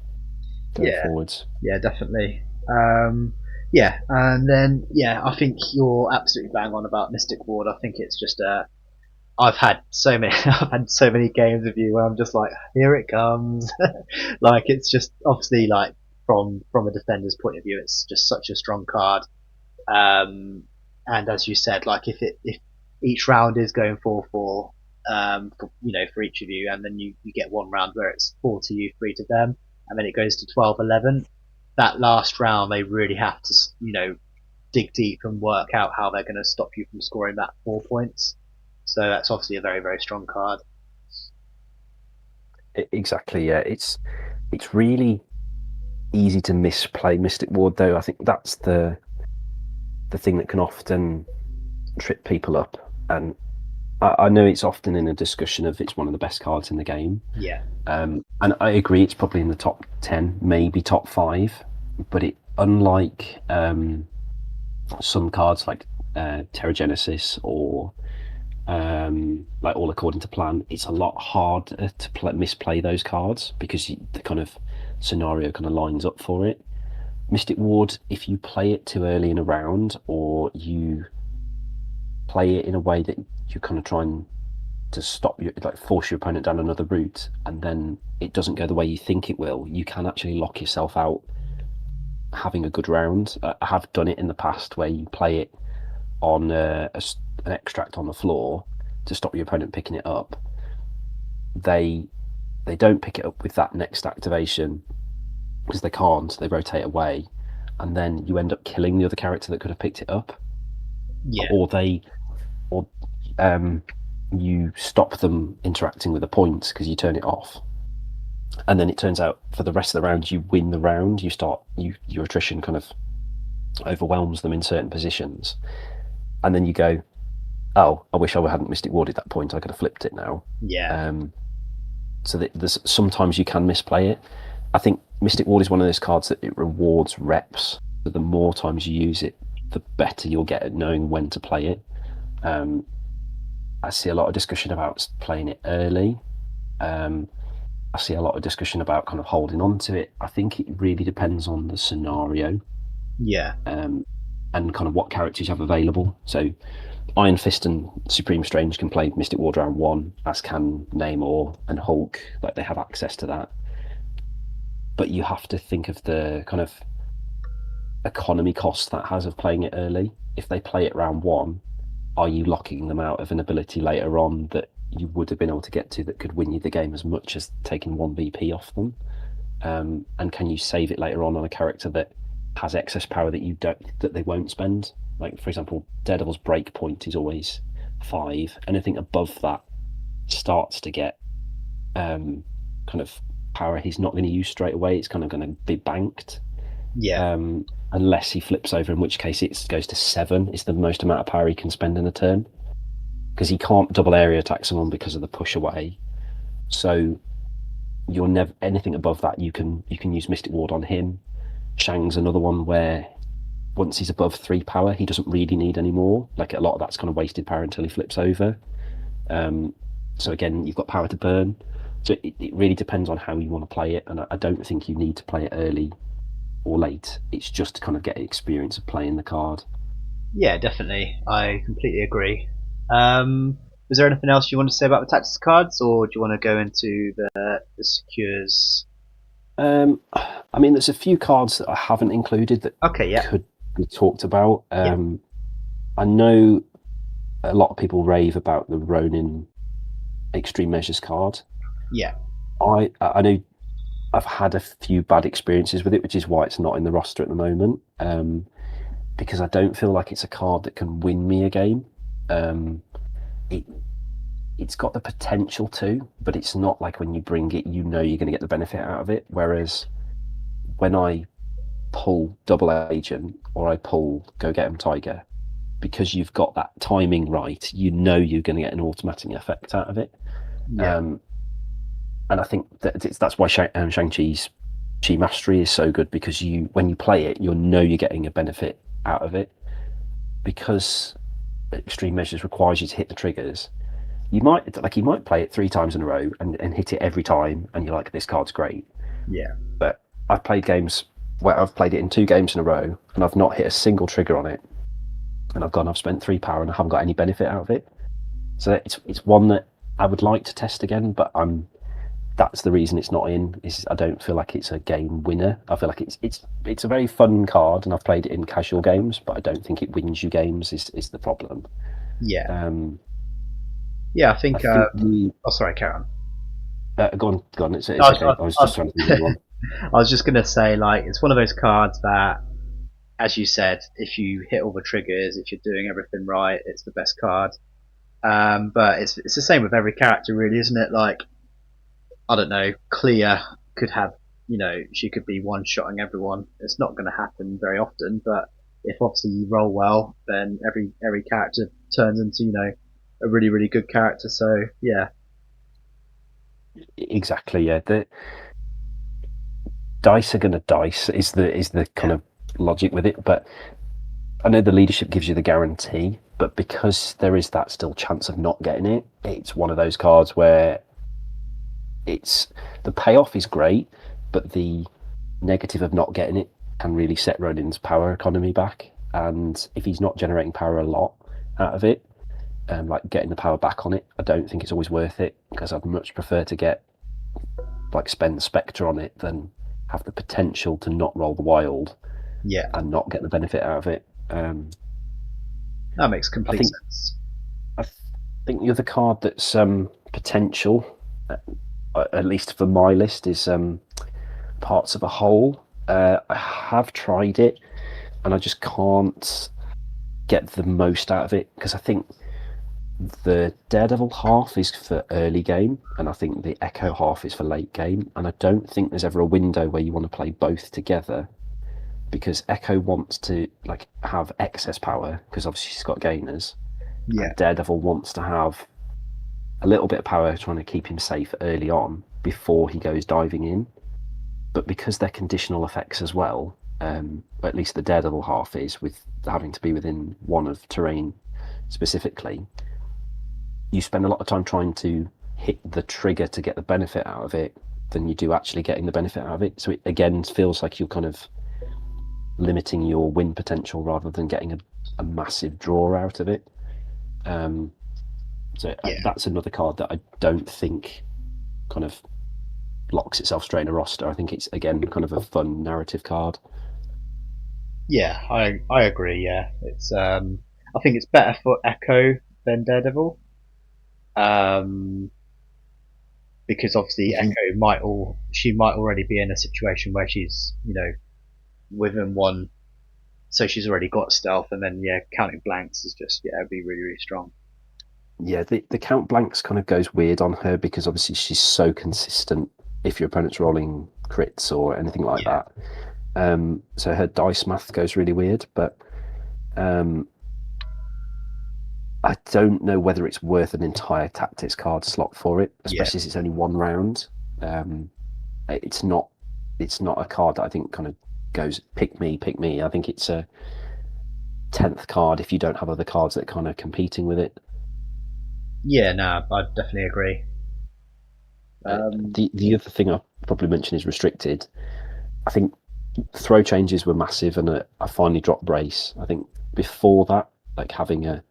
going yeah, forwards. yeah, definitely. Yeah, and then yeah, I think you're absolutely bang on about Mystic Ward. I think it's just I've had so many I've had so many games with you where I'm just like, here it comes. Like it's just obviously like from a defender's point of view, it's just such a strong card. And as you said, like if each round is going 4-4, for, for each of you, and then you get one round where it's 4 to you, 3 to them, and then it goes to 12-11. That last round, they really have to dig deep and work out how they're going to stop you from scoring that 4 points. So that's obviously a very, very strong card. Exactly, yeah. It's really easy to misplay Mystic Ward, though. I think that's the thing that can often trip people up. And I know it's often in a discussion of it's one of the best cards in the game. Yeah, And I agree, it's probably in the top 10, maybe top 5. But unlike some cards like Terragenesis or like All According to Plan, it's a lot harder to misplay those cards, because the kind of scenario kind of lines up for it. Mystic Ward, if you play it too early in a round, or you play it in a way that you kind of to stop you, like force your opponent down another route, and then it doesn't go the way you think it will, you can actually lock yourself out having a good round. I have done it in the past where you play it on an extract on the floor to stop your opponent picking it up. They don't pick it up with that next activation because they can't. They rotate away, and then you end up killing the other character that could have picked it up. Yeah. Or you stop them interacting with the points because you turn it off, and then it turns out for the rest of the round you win the round. Your attrition kind of overwhelms them in certain positions, and then you go, oh, I wish I hadn't Mystic Warded that point. I could have flipped it now. Yeah. So there's sometimes you can misplay it. I think Mystic Ward is one of those cards that it rewards reps. So the more times you use it, the better you'll get at knowing when to play it. I see a lot of discussion about playing it early. I see a lot of discussion about kind of holding on to it. I think it really depends on the scenario. Yeah. And kind of what characters you have available. So Iron Fist and Supreme Strange can play Mystic Ward round 1, as can Namor and Hulk. Like, they have access to that. But you have to think of the kind of economy cost that has of playing it early. If they play it round 1, are you locking them out of an ability later on that you would have been able to get to that could win you the game as much as taking 1 BP off them? And can you save it later on a character that has excess power that they won't spend? Like, for example, Daredevil's break point is always 5. Anything above that starts to get kind of power he's not going to use straight away. It's kind of going to be banked. Yeah. Unless he flips over, in which case it goes to 7. It's the most amount of power he can spend in a turn, because he can't double area attack someone because of the push away. So you're never anything above that. You can use Mystic Ward on him. Shang's another one where once he's above 3 power, he doesn't really need any more. Like, a lot of that's kind of wasted power until he flips over. So again, you've got power to burn. So it really depends on how you want to play it, and I don't think you need to play it early or late. It's just to kind of get experience of playing the card. Yeah, definitely. I completely agree. Was there anything else you want to say about the tactics cards, or do you want to go into the secures? I mean, there's a few cards that I haven't included that could be talked about. I know a lot of people rave about the Ronin Extreme Measures card. Yeah. I know I've had a few bad experiences with it, which is why it's not in the roster at the moment. Because I don't feel like it's a card that can win me a game. It's got the potential to, but it's not like when you bring it, you know you're going to get the benefit out of it. Whereas when I pull Double Agent or I pull Go Get 'em Tiger, because you've got that timing right, you know you're going to get an automatic effect out of it. Yeah. And I think that's why Shang-Chi's Chi Mastery is so good, because when you play it, you'll know you're getting a benefit out of it. Because Extreme Measures requires you to hit the triggers, you might play it 3 times in a row and hit it every time, and you're like, this card's great. Yeah. But I've played games where I've played it in 2 games in a row, and I've not hit a single trigger on it, and I've spent 3 power and I haven't got any benefit out of it. So it's one that I would like to test again, but that's the reason it's not in. Is I don't feel like it's a game winner. I feel like it's a very fun card, and I've played it in casual games, but I don't think it wins you games. Is the problem? Yeah. Yeah, I think. Sorry, carry on. Go on. It's okay. I was just trying to think of one. I was just gonna say, like, it's one of those cards that, as you said, if you hit all the triggers, if you're doing everything right, it's the best card. But it's the same with every character, really, isn't it? Like, I don't know, Clea could have, she could be one-shotting everyone. It's not going to happen very often, but if obviously you roll well, then every character turns into, a really, really good character. So, yeah. Exactly, yeah. The dice are going to dice is the kind of logic with it, but I know the leadership gives you the guarantee, but because there is that still chance of not getting it, it's one of those cards where the payoff is great, but the negative of not getting it can really set Ronin's power economy back. And if he's not generating power a lot out of it, like getting the power back on it, I don't think it's always worth it, because I'd much prefer to spend Spectre on it than have the potential to not roll the wild Yeah, and not get the benefit out of it. that makes I complete think sense. I think the other card that's potential, uh, at least for my list, is Parts of a Whole. I have tried it, and I just can't get the most out of it because I think the Daredevil half is for early game, and I think the Echo half is for late game. And I don't think there's ever a window where you want to play both together because Echo wants to like have excess power because obviously she's got gainers, Yeah, and Daredevil wants to have a little bit of power trying to keep him safe early on before he goes diving in. But because they're conditional effects as well, at least the Daredevil half is with having to be within one of terrain specifically, you spend a lot of time trying to hit the trigger to get the benefit out of it than you do actually getting the benefit out of it. So it again feels like you're kind of limiting your win potential rather than getting a massive draw out of it. Um, so yeah, that's another card that I don't think kind of locks itself straight in a roster. I think it's again kind of a fun narrative card. yeah. I agree. Yeah, it's I think it's better for Echo than Daredevil. Um, because obviously You, Echo might all she might already be in a situation where she's within one, so she's already got stealth, and then yeah, counting blanks is just it'd be really really strong. yeah, the count blanks kind of goes weird on her because obviously she's so consistent if your opponent's rolling crits or anything like Yeah, that. So her dice math goes really weird, but um, I don't know whether it's worth an entire tactics card slot for it, yeah, especially as it's only one round. Um, it's not it's not a card that I think kind of goes pick me, pick me. I think it's a 10th card if you don't have other cards that are kind of competing with it. yeah. No, I definitely agree. Um, The other thing I'll probably mention is restricted. I think throw changes were massive, and I finally dropped brace. I think before that, like having a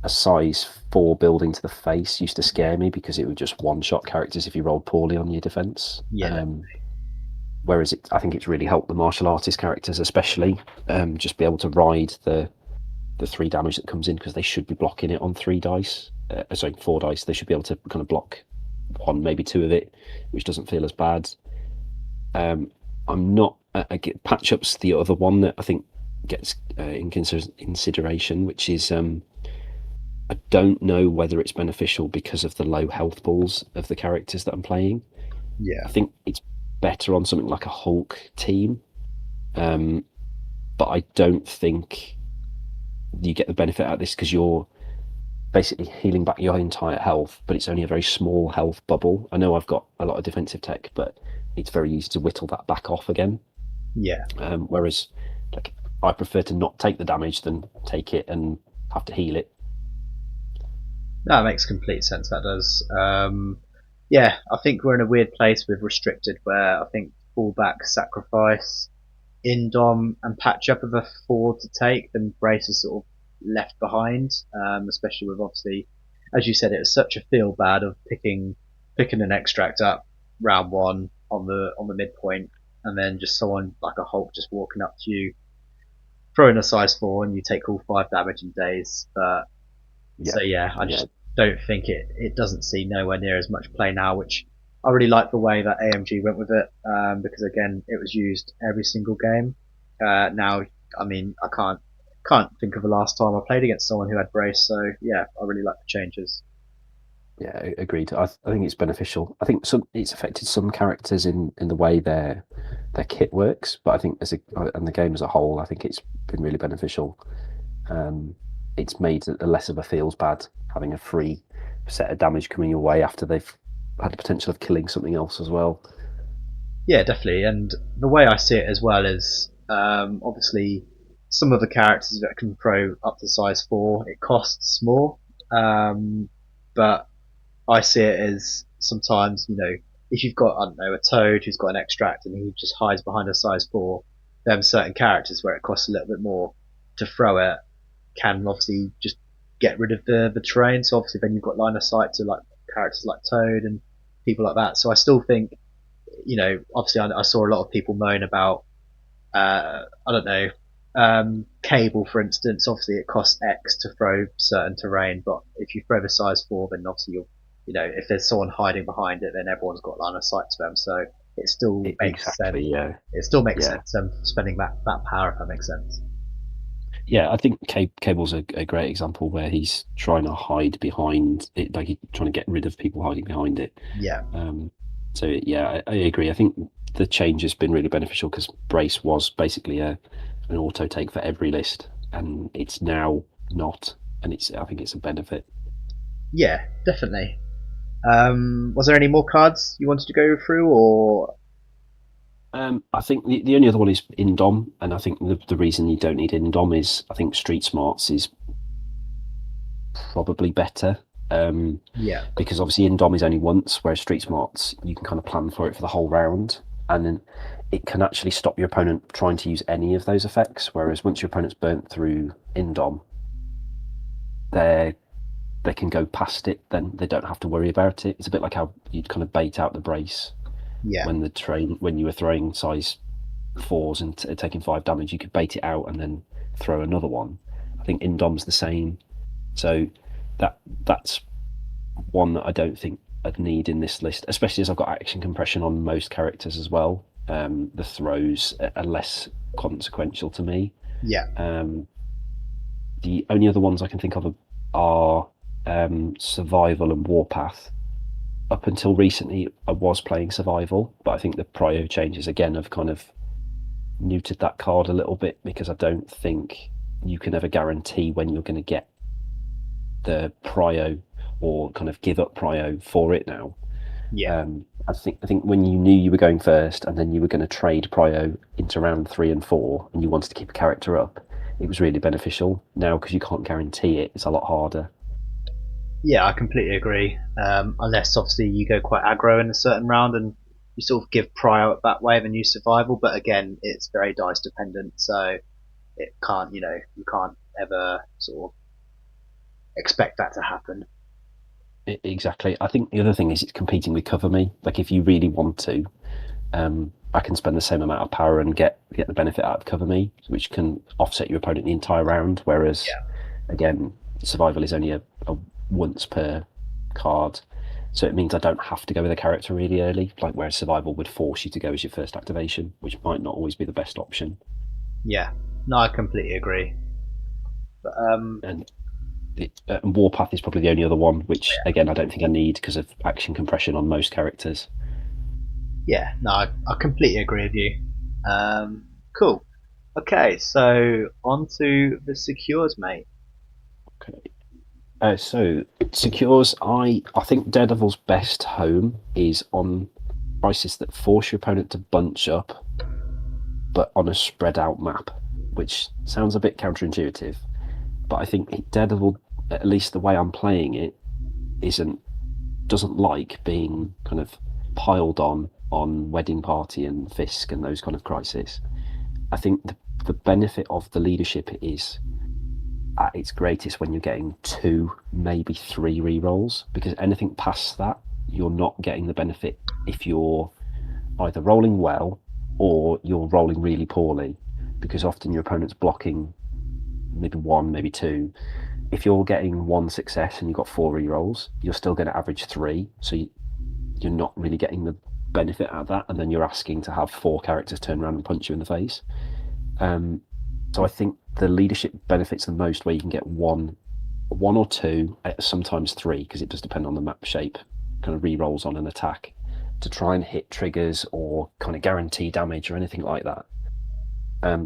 size 4 building to the face used to scare me because it would just one shot characters if you rolled poorly on your defense. yeah, Whereas I think it's really helped the martial artist characters, especially just be able to ride the 3 damage that comes in because they should be blocking it on 3 dice. Sorry, 4 dice. They should be able to kind of block 1, maybe 2 of it, which doesn't feel as bad. I'm not. I get patch ups the other one that I think gets in consideration, which is I don't know whether it's beneficial because of the low health balls of the characters that I'm playing. I yeah, think it's better on something like a Hulk team, um, but I don't think you get the benefit out of this because you're basically healing back your entire health, but it's only a very small health bubble. I know I've got a lot of defensive tech, but it's very easy to whittle that back off again. yeah. Whereas, like, I prefer to not take the damage than take it and have to heal it. That makes complete sense. That does. Yeah, I think we're in a weird place with restricted, where I think fullback, sacrifice, indom, and patch up are the 4 to take. Then brace is sort of left behind. Especially with obviously, as you said, it was such a feel bad of picking an extract up round one on the midpoint, and then just someone like a Hulk just walking up to you, throwing a size 4, and you take all 5 damage in days. Yeah, So yeah, I yeah, just don't think it doesn't see nowhere near as much play now, which I really like the way that AMG went with it, because again, it was used every single game. Now, I mean, I can't think of the last time I played against someone who had brace. So yeah, I really like the changes. yeah. Agreed. I think it's beneficial. I think it's affected some characters in the way their kit works, but I think as a and the game as a whole, I think it's been really beneficial. Um, it's made a less of a feels bad having a free set of damage coming your way after they've had the potential of killing something else as well. Yeah, definitely. And the way I see it as well is obviously some of the characters that can throw up to size 4, it costs more. But I see it as sometimes, if you've got, I don't know, a toad who's got an extract and he just hides behind a size 4, then certain characters where it costs a little bit more to throw it can obviously just get rid of the terrain. So obviously then you've got line of sight to like characters like Toad and people like that. So I still think, obviously I saw a lot of people moan about I don't know, cable, for instance. Obviously, it costs X to throw certain terrain, but if you throw the size 4, then obviously if there's someone hiding behind it, then everyone's got line of sight to them. So it still makes sense. Exactly. Yeah. It still makes Yeah. sense spending that power, if that makes sense. Yeah, I think Cable's a great example where he's trying to hide behind it, like he's trying to get rid of people hiding behind it. Yeah, Um, so yeah, I agree. I think the change has been really beneficial because Brace was basically an auto take for every list, and it's now not, and I think it's a benefit. yeah, definitely. Was there any more cards you wanted to go through, or I think the only other one is Indom, and I think the reason you don't need Indom is I think Street Smarts is probably better. yeah, Because obviously Indom is only once, whereas Street Smarts you can kind of plan for it for the whole round, and then it can actually stop your opponent trying to use any of those effects. Whereas once your opponent's burnt through Indom, they can go past it. Then they don't have to worry about it. It's a bit like how you'd kind of bait out the brace yeah, when you were throwing size 4s and taking 5 damage. You could bait it out and then throw another one. I think Indom's the same. So that's one that I don't think I'd need in this list, especially as I've got action compression on most characters as well. The throws are less consequential to me. yeah, The only other ones I can think of are Survival and Warpath. Up until recently, I was playing Survival, but I think the prio changes again have kind of neutered that card a little bit because I don't think you can ever guarantee when you're going to get the prio or kind of give up prio for it now. yeah. I think when you knew you were going first and then you were going to trade prio into round 3 and 4 and you wanted to keep a character up, it was really beneficial. Now because you can't guarantee it, it's a lot harder. Yeah, I completely agree. Unless obviously you go quite aggro in a certain round and you sort of give prio that way, then use survival. But again, it's very dice dependent, so it can't, you can't ever sort of expect that to happen. Exactly. I think the other thing is it's competing with Cover Me. Like if you really want to, I can spend the same amount of power and get the benefit out of Cover Me, which can offset your opponent the entire round. Whereas, Yeah, again, Survival is only a once per card, so it means I don't have to go with a character really early. Like whereas Survival would force you to go as your first activation, which might not always be the best option. yeah. No, I completely agree. But And Warpath is probably the only other one, which again I don't think I need because of action compression on most characters. yeah, no, I completely agree with you. Cool. Okay, so on to the secures, mate. Okay. So secures, I think Daredevil's best home is on prices that force your opponent to bunch up, but on a spread out map, which sounds a bit counterintuitive. But I think Daredevil, at least the way I'm playing it, doesn't like being kind of piled on Wedding Party and Fisk and those kind of crises. I think the benefit of the leadership is at its greatest when you're getting 2, maybe 3 rerolls, because anything past that, you're not getting the benefit if you're either rolling well or you're rolling really poorly, because often your opponent's blocking maybe 1, maybe 2. If you're getting 1 success and you've got 4 rerolls, you're still going to average 3, so you're not really getting the benefit out of that, and then you're asking to have 4 characters turn around and punch you in the face. So I think the leadership benefits the most where you can get one or 2, sometimes 3, because it does depend on the map shape, kind of re-rolls on an attack to try and hit triggers or kind of guarantee damage or anything like that.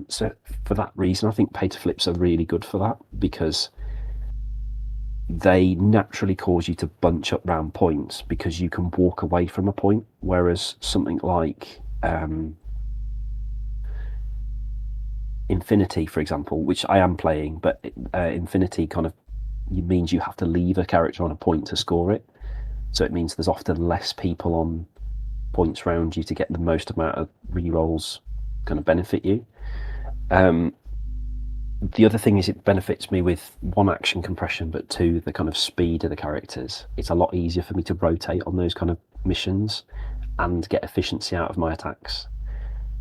So for that reason, I think pay to flips are really good for that, because they naturally cause you to bunch up round points because you can walk away from a point, whereas something like Infinity, for example, which I am playing, but Infinity kind of means you have to leave a character on a point to score it. So it means there's often less people on points around you to get the most amount of rerolls kind of benefit you. The other thing is it benefits me with 1, action compression, but 2, the kind of speed of the characters. It's a lot easier for me to rotate on those kind of missions and get efficiency out of my attacks.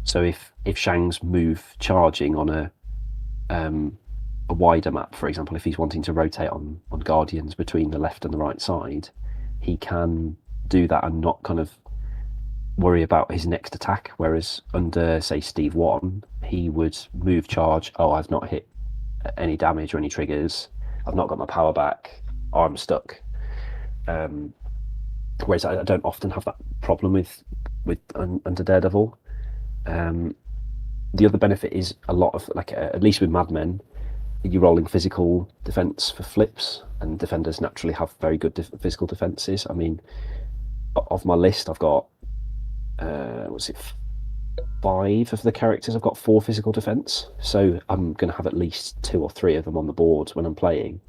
So if Shang's move charging on a wider map, for example, if he's wanting to rotate on Guardians between the left and the right side, he can do that and not kind of worry about his next attack. Whereas under, say, Steve 1, he would move charge. Oh, I've not hit any damage or any triggers. I've not got my power back. I'm stuck. Whereas I don't often have that problem with under Daredevil. The other benefit is a lot of at least with Madmen, you're rolling physical defense for flips, and defenders naturally have very good physical defenses. I mean, of my list, I've got what's it? 5 of the characters. I've got 4 physical defense, so I'm going to have at least 2 or 3 of them on the board when I'm playing.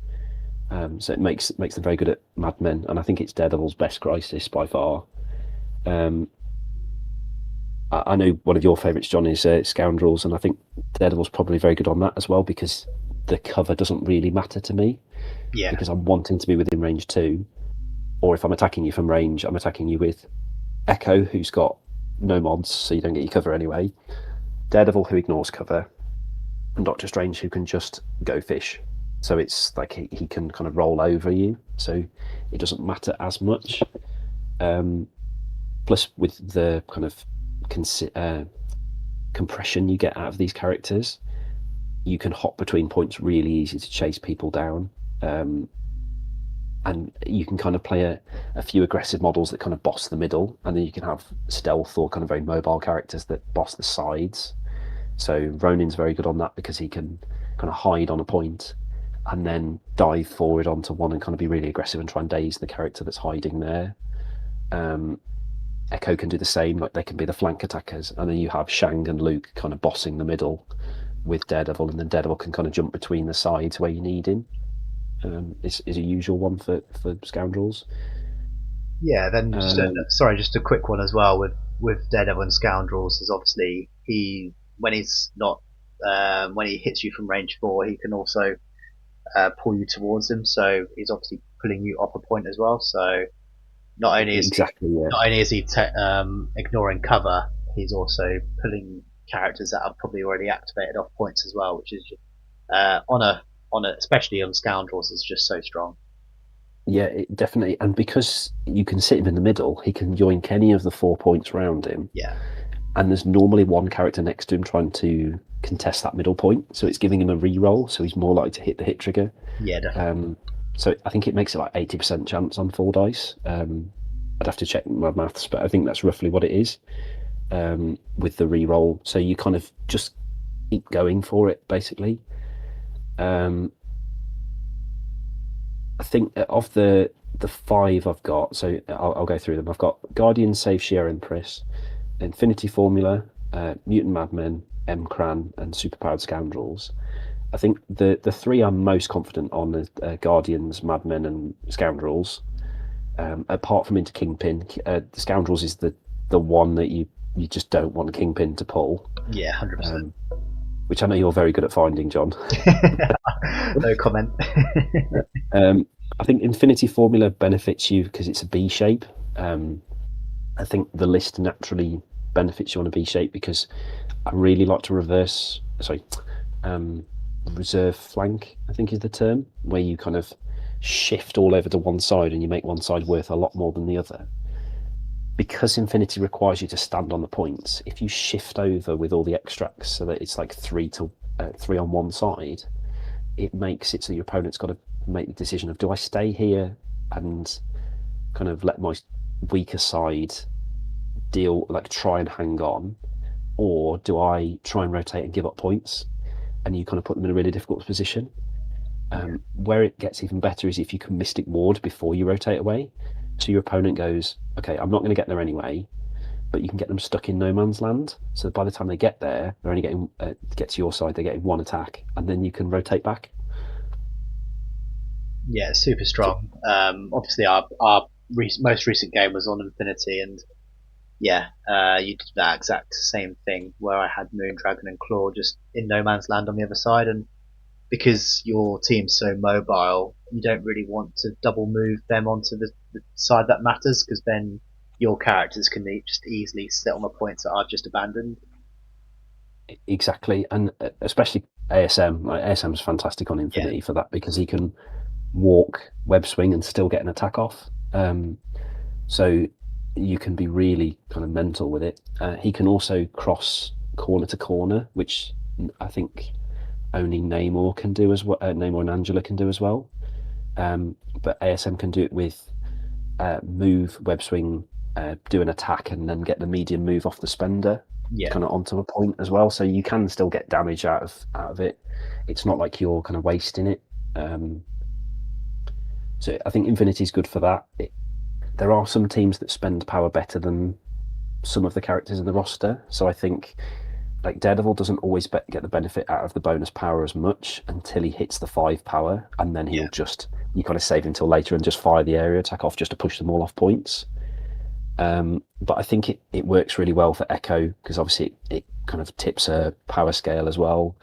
So it makes them very good at Madmen, and I think it's Daredevil's best crisis by far. I know one of your favourites, John, is Scoundrels, and I think Daredevil's probably very good on that as well, because the cover doesn't really matter to me. Yeah. Because I'm wanting to be within range 2, or if I'm attacking you from range, I'm attacking you with Echo, who's got no mods, so you don't get your cover anyway. Daredevil, who ignores cover, and Doctor Strange, who can just go fish. So it's like he can kind of roll over you, so it doesn't matter as much. Plus, with the kind of compression you get out of these characters, you can hop between points really easy to chase people down. And you can kind of play a few aggressive models that kind of boss the middle, and then you can have stealth or kind of very mobile characters that boss the sides. So Ronin's very good on that because he can kind of hide on a point and then dive forward onto one and kind of be really aggressive and try and daze the character that's hiding there. Echo can do the same, like they can be the flank attackers, and then you have Shang and Luke kind of bossing the middle with Daredevil, and then Daredevil can kind of jump between the sides where you need him. Is a usual one for Scoundrels. Yeah, then just a quick one as well with Daredevil and Scoundrels is obviously when he's not when he hits you from range 4, he can also pull you towards him, so he's obviously pulling you up a point as well. So not only is he ignoring cover, he's also pulling characters that are probably already activated off points as well, which is on a especially on Scoundrels, is just so strong. Yeah, definitely. And because you can sit him in the middle, he can yoink any of the 4 points around him. Yeah. And there's normally one character next to him trying to contest that middle point, so it's giving him a re-roll, so he's more likely to hit the hit trigger. Yeah, definitely. So I think it makes it like 80% chance on full dice. I'd have to check my maths, but I think that's roughly what it is with the re-roll. So you kind of just keep going for it, basically. I think of the 5 I've got, so I'll go through them. I've got Guardian, Save Sheer Empress, Infinity Formula, Mutant Madmen, Kraan, and Superpowered Scoundrels. I think the 3 I'm most confident on are Guardians, Madmen, and Scoundrels. Apart from into Kingpin, the Scoundrels is the one that you just don't want a Kingpin to pull. Yeah, 100%. Which I know you're very good at finding, John. No comment. I think Infinity Formula benefits you because it's a B shape. I think the list naturally benefits you on a B shape because I really like to reserve flank, I think is the term, where you kind of shift all over to one side and you make one side worth a lot more than the other. Because Infinity requires you to stand on the points, if you shift over with all the extracts so that it's like 3 on one side, it makes it so your opponent's got to make the decision of, do I stay here and kind of let my weaker side try and hang on, or do I try and rotate and give up points? And you kind of put them in a really difficult position. Where it gets even better is if you can Mystic Ward before you rotate away. So your opponent goes, okay, I'm not going to get there anyway, but you can get them stuck in no man's land. So by the time they get there, they're only getting get to your side, they're getting 1 attack, and then you can rotate back. Yeah, super strong. Obviously, our most recent game was on Infinity, and yeah, you did that exact same thing where I had Moon, Dragon, and Claw just in no man's land on the other side, and because your team's so mobile, you don't really want to double move them onto the side that matters, because then your characters can just easily sit on the points that are just abandoned. exactly, and especially ASM. Like, ASM is fantastic on Yeah, Infinity for that because he can walk, web swing, and still get an attack off. So you can be really kind of mental with it. He can also cross corner to corner, which I think only Namor can do as well. Namor and Angela can do as well. But ASM can do it with move, web swing, do an attack, and then get the medium move off the spender, yeah, kind of onto a point as well. So you can still get damage out of it. It's not like you're kind of wasting it. So I think Infinity is good for that. There are some teams that spend power better than some of the characters in the roster. So I think like Daredevil doesn't always get the benefit out of the bonus power as much until he hits the 5 power, and then yeah, he'll just you kind of save him until later and just fire the area attack off just to push them all off points. But I think it works really well for Echo because obviously it kind of tips her power scale as well.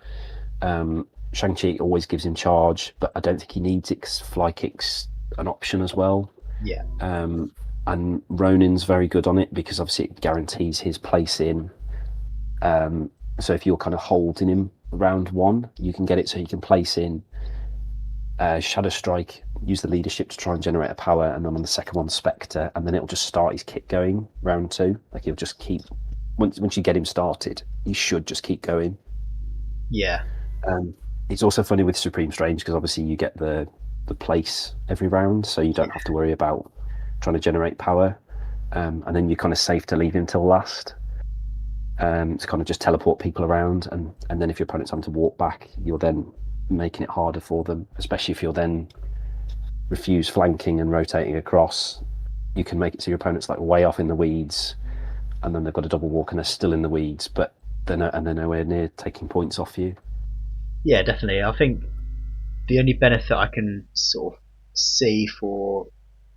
Shang-Chi always gives him charge, but I don't think he needs it 'cause fly kick's an option as well. yeah, And Ronin's very good on it because obviously it guarantees his place in. So if you're kind of holding him round 1, you can get it so you can place in Shadow Strike, use the leadership to try and generate a power, and then on the second one, Spectre, and then it'll just start his kit going round 2. Like he'll just keep once you get him started, he should just keep going. yeah, It's also funny with Supreme Strange because obviously you get the place every round, so you don't have to worry about trying to generate power, and then you're kind of safe to leave him till last. To kind of just teleport people around, and then if your opponent's having to walk back, you're then making it harder for them, especially if you're then refuse flanking and rotating across. You can make it so your opponent's like way off in the weeds, and then they've got a double walk and they're still in the weeds, but they're nowhere near taking points off you. yeah, definitely. I think the only benefit I can sort of see for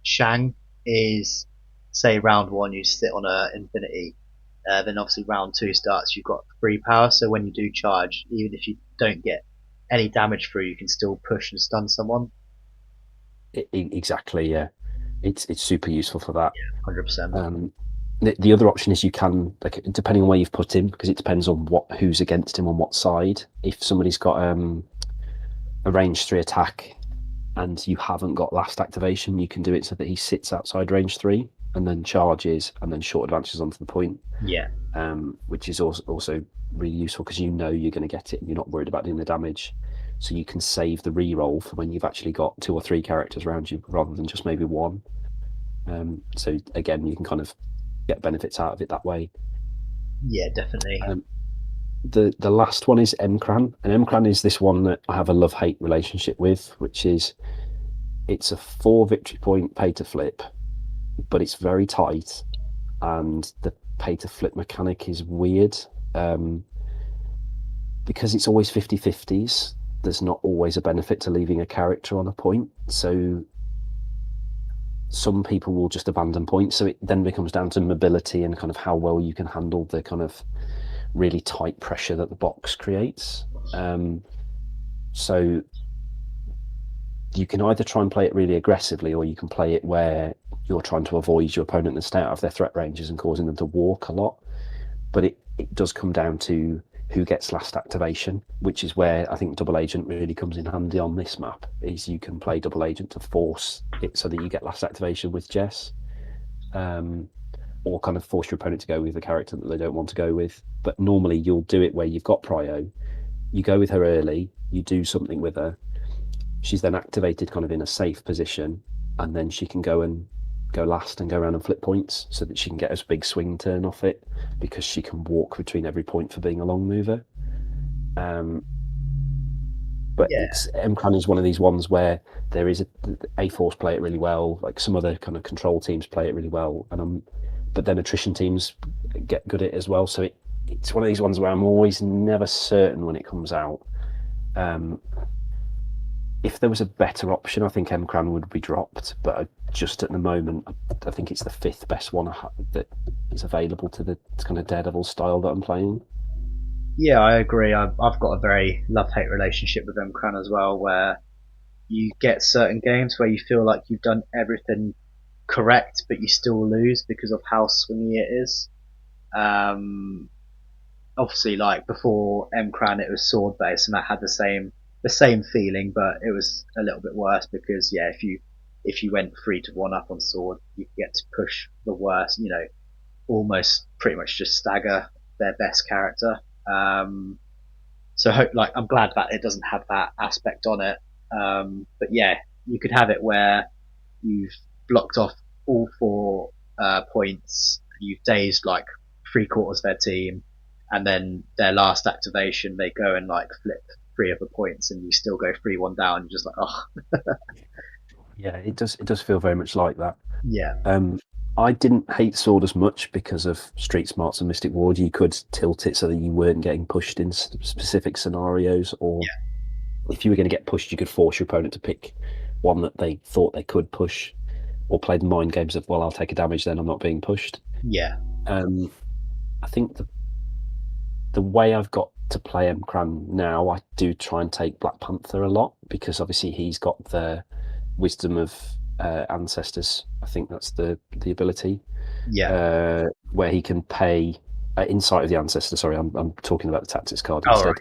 Shang is, say, round 1 you sit on a Infinity, then obviously round 2 starts, you've got 3 power, so when you do charge, even if you don't get any damage through, you can still push and stun someone. Exactly, yeah. It's super useful for that. 100%. The other option is you can, like, depending on where you've put him, because it depends on who's against him on what side. If somebody's got a range 3 attack and you haven't got last activation, you can do it so that he sits outside range 3 and then charges and then short advances onto the point. Yeah, Which is also really useful because you know you're going to get it and you're not worried about doing the damage. So you can save the reroll for when you've actually got 2 or 3 characters around you rather than just maybe one. So again, you can kind of get benefits out of it that way. yeah, definitely. The last one is Kraan, and Kraan is this one that I have a love-hate relationship with, which is it's a 4 victory point pay to flip, but it's very tight, and the pay to flip mechanic is weird. Because it's always 50-50s, there's not always a benefit to leaving a character on a point. So some people will just abandon points. So it then becomes down to mobility and kind of how well you can handle the kind of really tight pressure that the box creates. So you can either try and play it really aggressively, or you can play it where you're trying to avoid your opponent and stay out of their threat ranges and causing them to walk a lot. But it does come down to who gets last activation, which is where I think double agent really comes in handy on this map. Is you can play double agent to force it so that you get last activation with Jess, or kind of force your opponent to go with the character that they don't want to go with. But normally you'll do it where you've got prio, you go with her early, you do something with her, she's then activated kind of in a safe position, and then she can go last and go around and flip points so that she can get a big swing turn off it because she can walk between every point for being a long mover. But Yeah, it's Kraan is one of these ones where there is a Force play it really well, like some other kind of control teams play it really well, but then attrition teams get good at it as well. So it's one of these ones where I'm always never certain when it comes out. If there was a better option, I think Kraan would be dropped, but just at the moment, I think it's the 5th best one that is available to the kind of Daredevil style that I'm playing. yeah, I agree. I've got a very love-hate relationship with Empress as well, where you get certain games where you feel like you've done everything correct, but you still lose because of how swingy it is. Um, obviously, like before Kraan, it was sword based, and that had the same feeling, but it was a little bit worse because yeah, if you went 3 to 1 up on sword, you could get to push the worst, almost pretty much just stagger their best character. So like I'm glad that it doesn't have that aspect on it. But yeah, you could have it where you've blocked off all 4 points, you've dazed like 3/4 of their team, and then their last activation they go and like flip 3 other points, and you still go 3-1 down. You're just like, oh Yeah, it does. It does feel very much like that. yeah, I didn't hate sword as much because of Street Smarts and Mystic Ward. You could tilt it so that you weren't getting pushed in specific scenarios, or if you were going to get pushed, you could force your opponent to pick one that they thought they could push, or play the mind games of, well, I'll take a damage, then I'm not being pushed. yeah, I think the way I've got to play Kraan now, I do try and take Black Panther a lot, because obviously he's got the wisdom of ancestors. I think that's the ability. yeah. Where he can pay Insight of the Ancestors. Sorry, I'm talking about the tactics card Oh instead.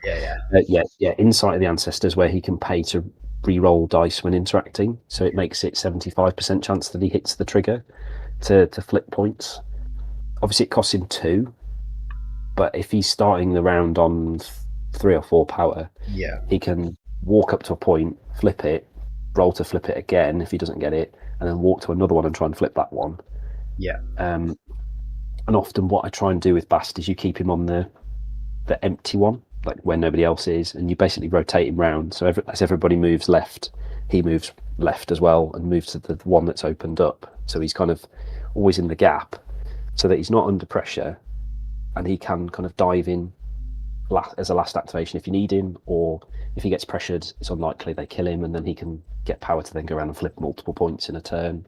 right, yeah, Yeah, Insight of the Ancestors, where he can pay to re-roll dice when interacting, so it makes it 75% chance that he hits the trigger to flip points. Obviously, it costs him 2, but if he's starting the round on 3 or 4 power, yeah, he can walk up to a point, flip it, roll to flip it again if he doesn't get it, and then walk to another one and try and flip that one. yeah, And often what I try and do with Bast is you keep him on the empty one, like where nobody else is, and you basically rotate him round. So as everybody moves left, he moves left as well and moves to the one that's opened up. So he's kind of always in the gap, so that he's not under pressure, and he can kind of dive in as a last activation if you need him, or if he gets pressured, it's unlikely they kill him, and then he can get power to then go around and flip multiple points in a turn.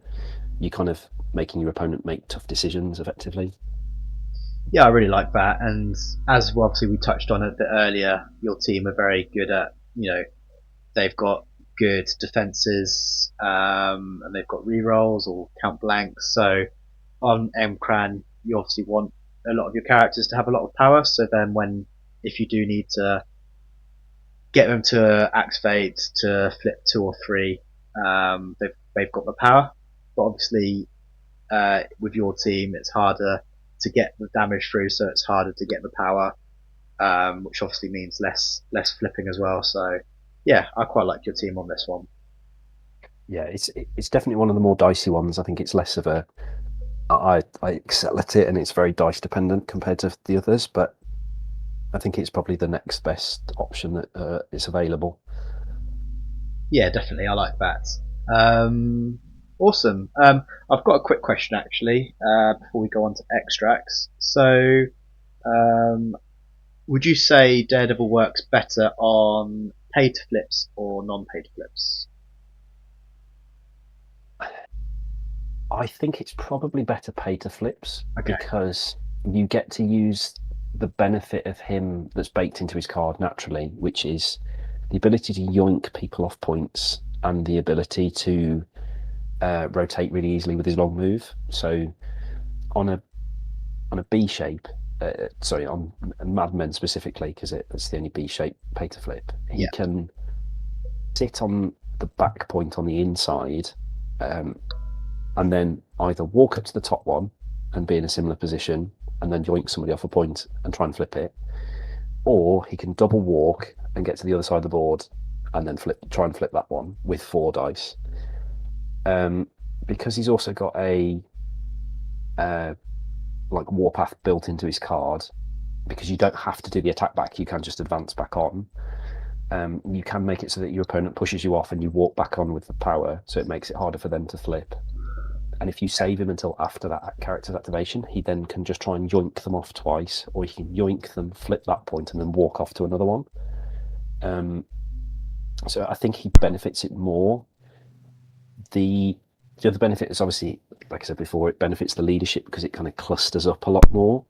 You kind of making your opponent make tough decisions effectively. yeah. I really like that, and as well, obviously we touched on it a bit earlier, your team are very good at, they've got good defenses, and they've got rerolls or count blanks. So on Kraan, you obviously want a lot of your characters to have a lot of power. So then, if you do need to get them to activate to flip 2 or 3, they've got the power. But obviously, with your team, it's harder to get the damage through, so it's harder to get the power, which obviously means less flipping as well. So yeah, I quite like your team on this one. Yeah, it's definitely one of the more dicey ones. I think it's less of a I excel at it, and it's very dice dependent compared to the others. But I think it's probably the next best option that is available. Yeah, definitely, I like that. Awesome. I've got a quick question actually before we go on to extracts. So, um, would you say Daredevil works better on paid flips or non-paid flips? I think it's probably better pay to flips, Okay. because you get to use the benefit of him that's baked into his card naturally, which is the ability to yoink people off points and the ability to rotate really easily with his long move. So on a B shape, sorry, on Madman specifically, because it's the only B shape pay to flip, he Yeah. can sit on the back point on the inside, and then either walk up to the top one and be in a similar position and then yoink somebody off a point and try and flip it, or he can double walk and get to the other side of the board and then try and flip that one with 4 dice. Because he's also got a like warpath built into his card, because you don't have to do the attack back, you can just advance back on. You can make it so that your opponent pushes you off and you walk back on with the power, so it makes it harder for them to flip. And if you save him until after that character's activation, he then can just try and yoink them off twice, or he can yoink them, flip that point, and then walk off to another one. So I think he benefits it more. The other benefit is obviously, like I said before, it benefits the leadership because it kind of clusters up a lot more.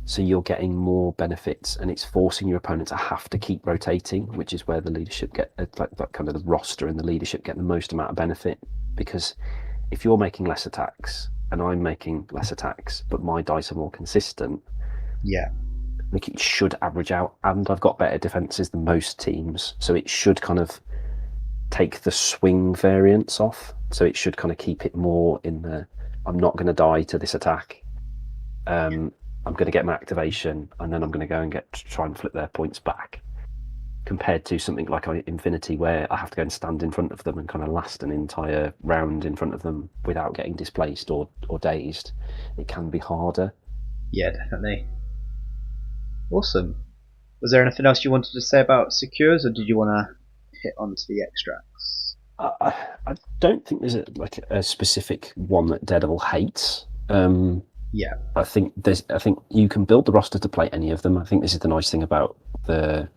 So you're getting more benefits, and it's forcing your opponent to have to keep rotating, which is where the leadership get like that kind of the roster and the leadership get the most amount of benefit. Because if you're making less attacks and I'm making less attacks, but my dice are more consistent, Yeah. I think it should average out, and I've got better defenses than most teams, so it should kind of take the swing variance off. So it should kind of keep it more in the I'm not going to die to this attack. I'm going to get my activation, and then I'm going to go and try and flip their points back. Compared to something like Infinity, where I have to go and stand in front of them and kind of last an entire round in front of them without getting displaced or dazed, it can be harder. Yeah, definitely. Awesome. Was there anything else you wanted to say about secures, or did you want to hit onto the extracts? I don't think there's a specific one that Daredevil hates. Yeah. I think you can build the roster to play any of them. I think this is the nice thing about the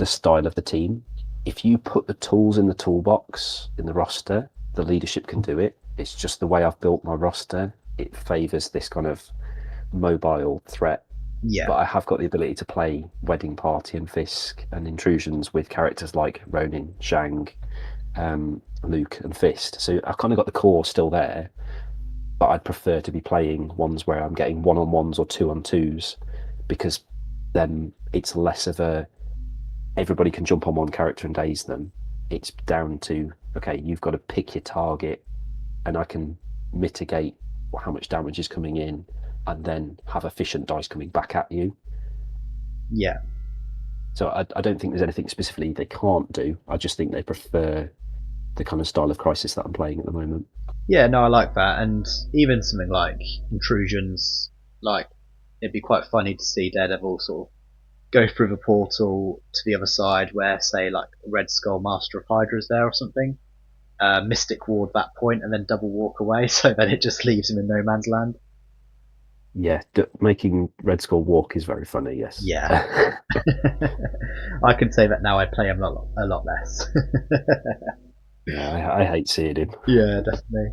style of the team. If you put the tools in the toolbox in the roster, the leadership can do it. It's just the way I've built my roster. It favours this kind of mobile threat. Yeah. But I have got the ability to play Wedding Party and Fisk and Intrusions with characters like Ronin, Shang, Luke and Fist. So I've kind of got the core still there, but I'd prefer to be playing ones where I'm getting 1-on-1s or 2-on-2s, because then it's less of a everybody can jump on one character and daze them. It's down to, okay, you've got to pick your target, and I can mitigate how much damage is coming in, and then have efficient dice coming back at you. Yeah. So I don't think there's anything specifically they can't do. I just think they prefer the kind of style of Crisis that I'm playing at the moment. Yeah, no, I like that. And even something like Intrusions, like, it'd be quite funny to see Daredevil sort of go through the portal to the other side where, say, like Red Skull Master of Hydra is there or something. Mystic Ward that point and then double walk away, so then it just leaves him in no man's land. Yeah, making Red Skull walk is very funny, yes. Yeah. I can say that now I play him a lot less. Yeah, I hate seeing him. Yeah, definitely.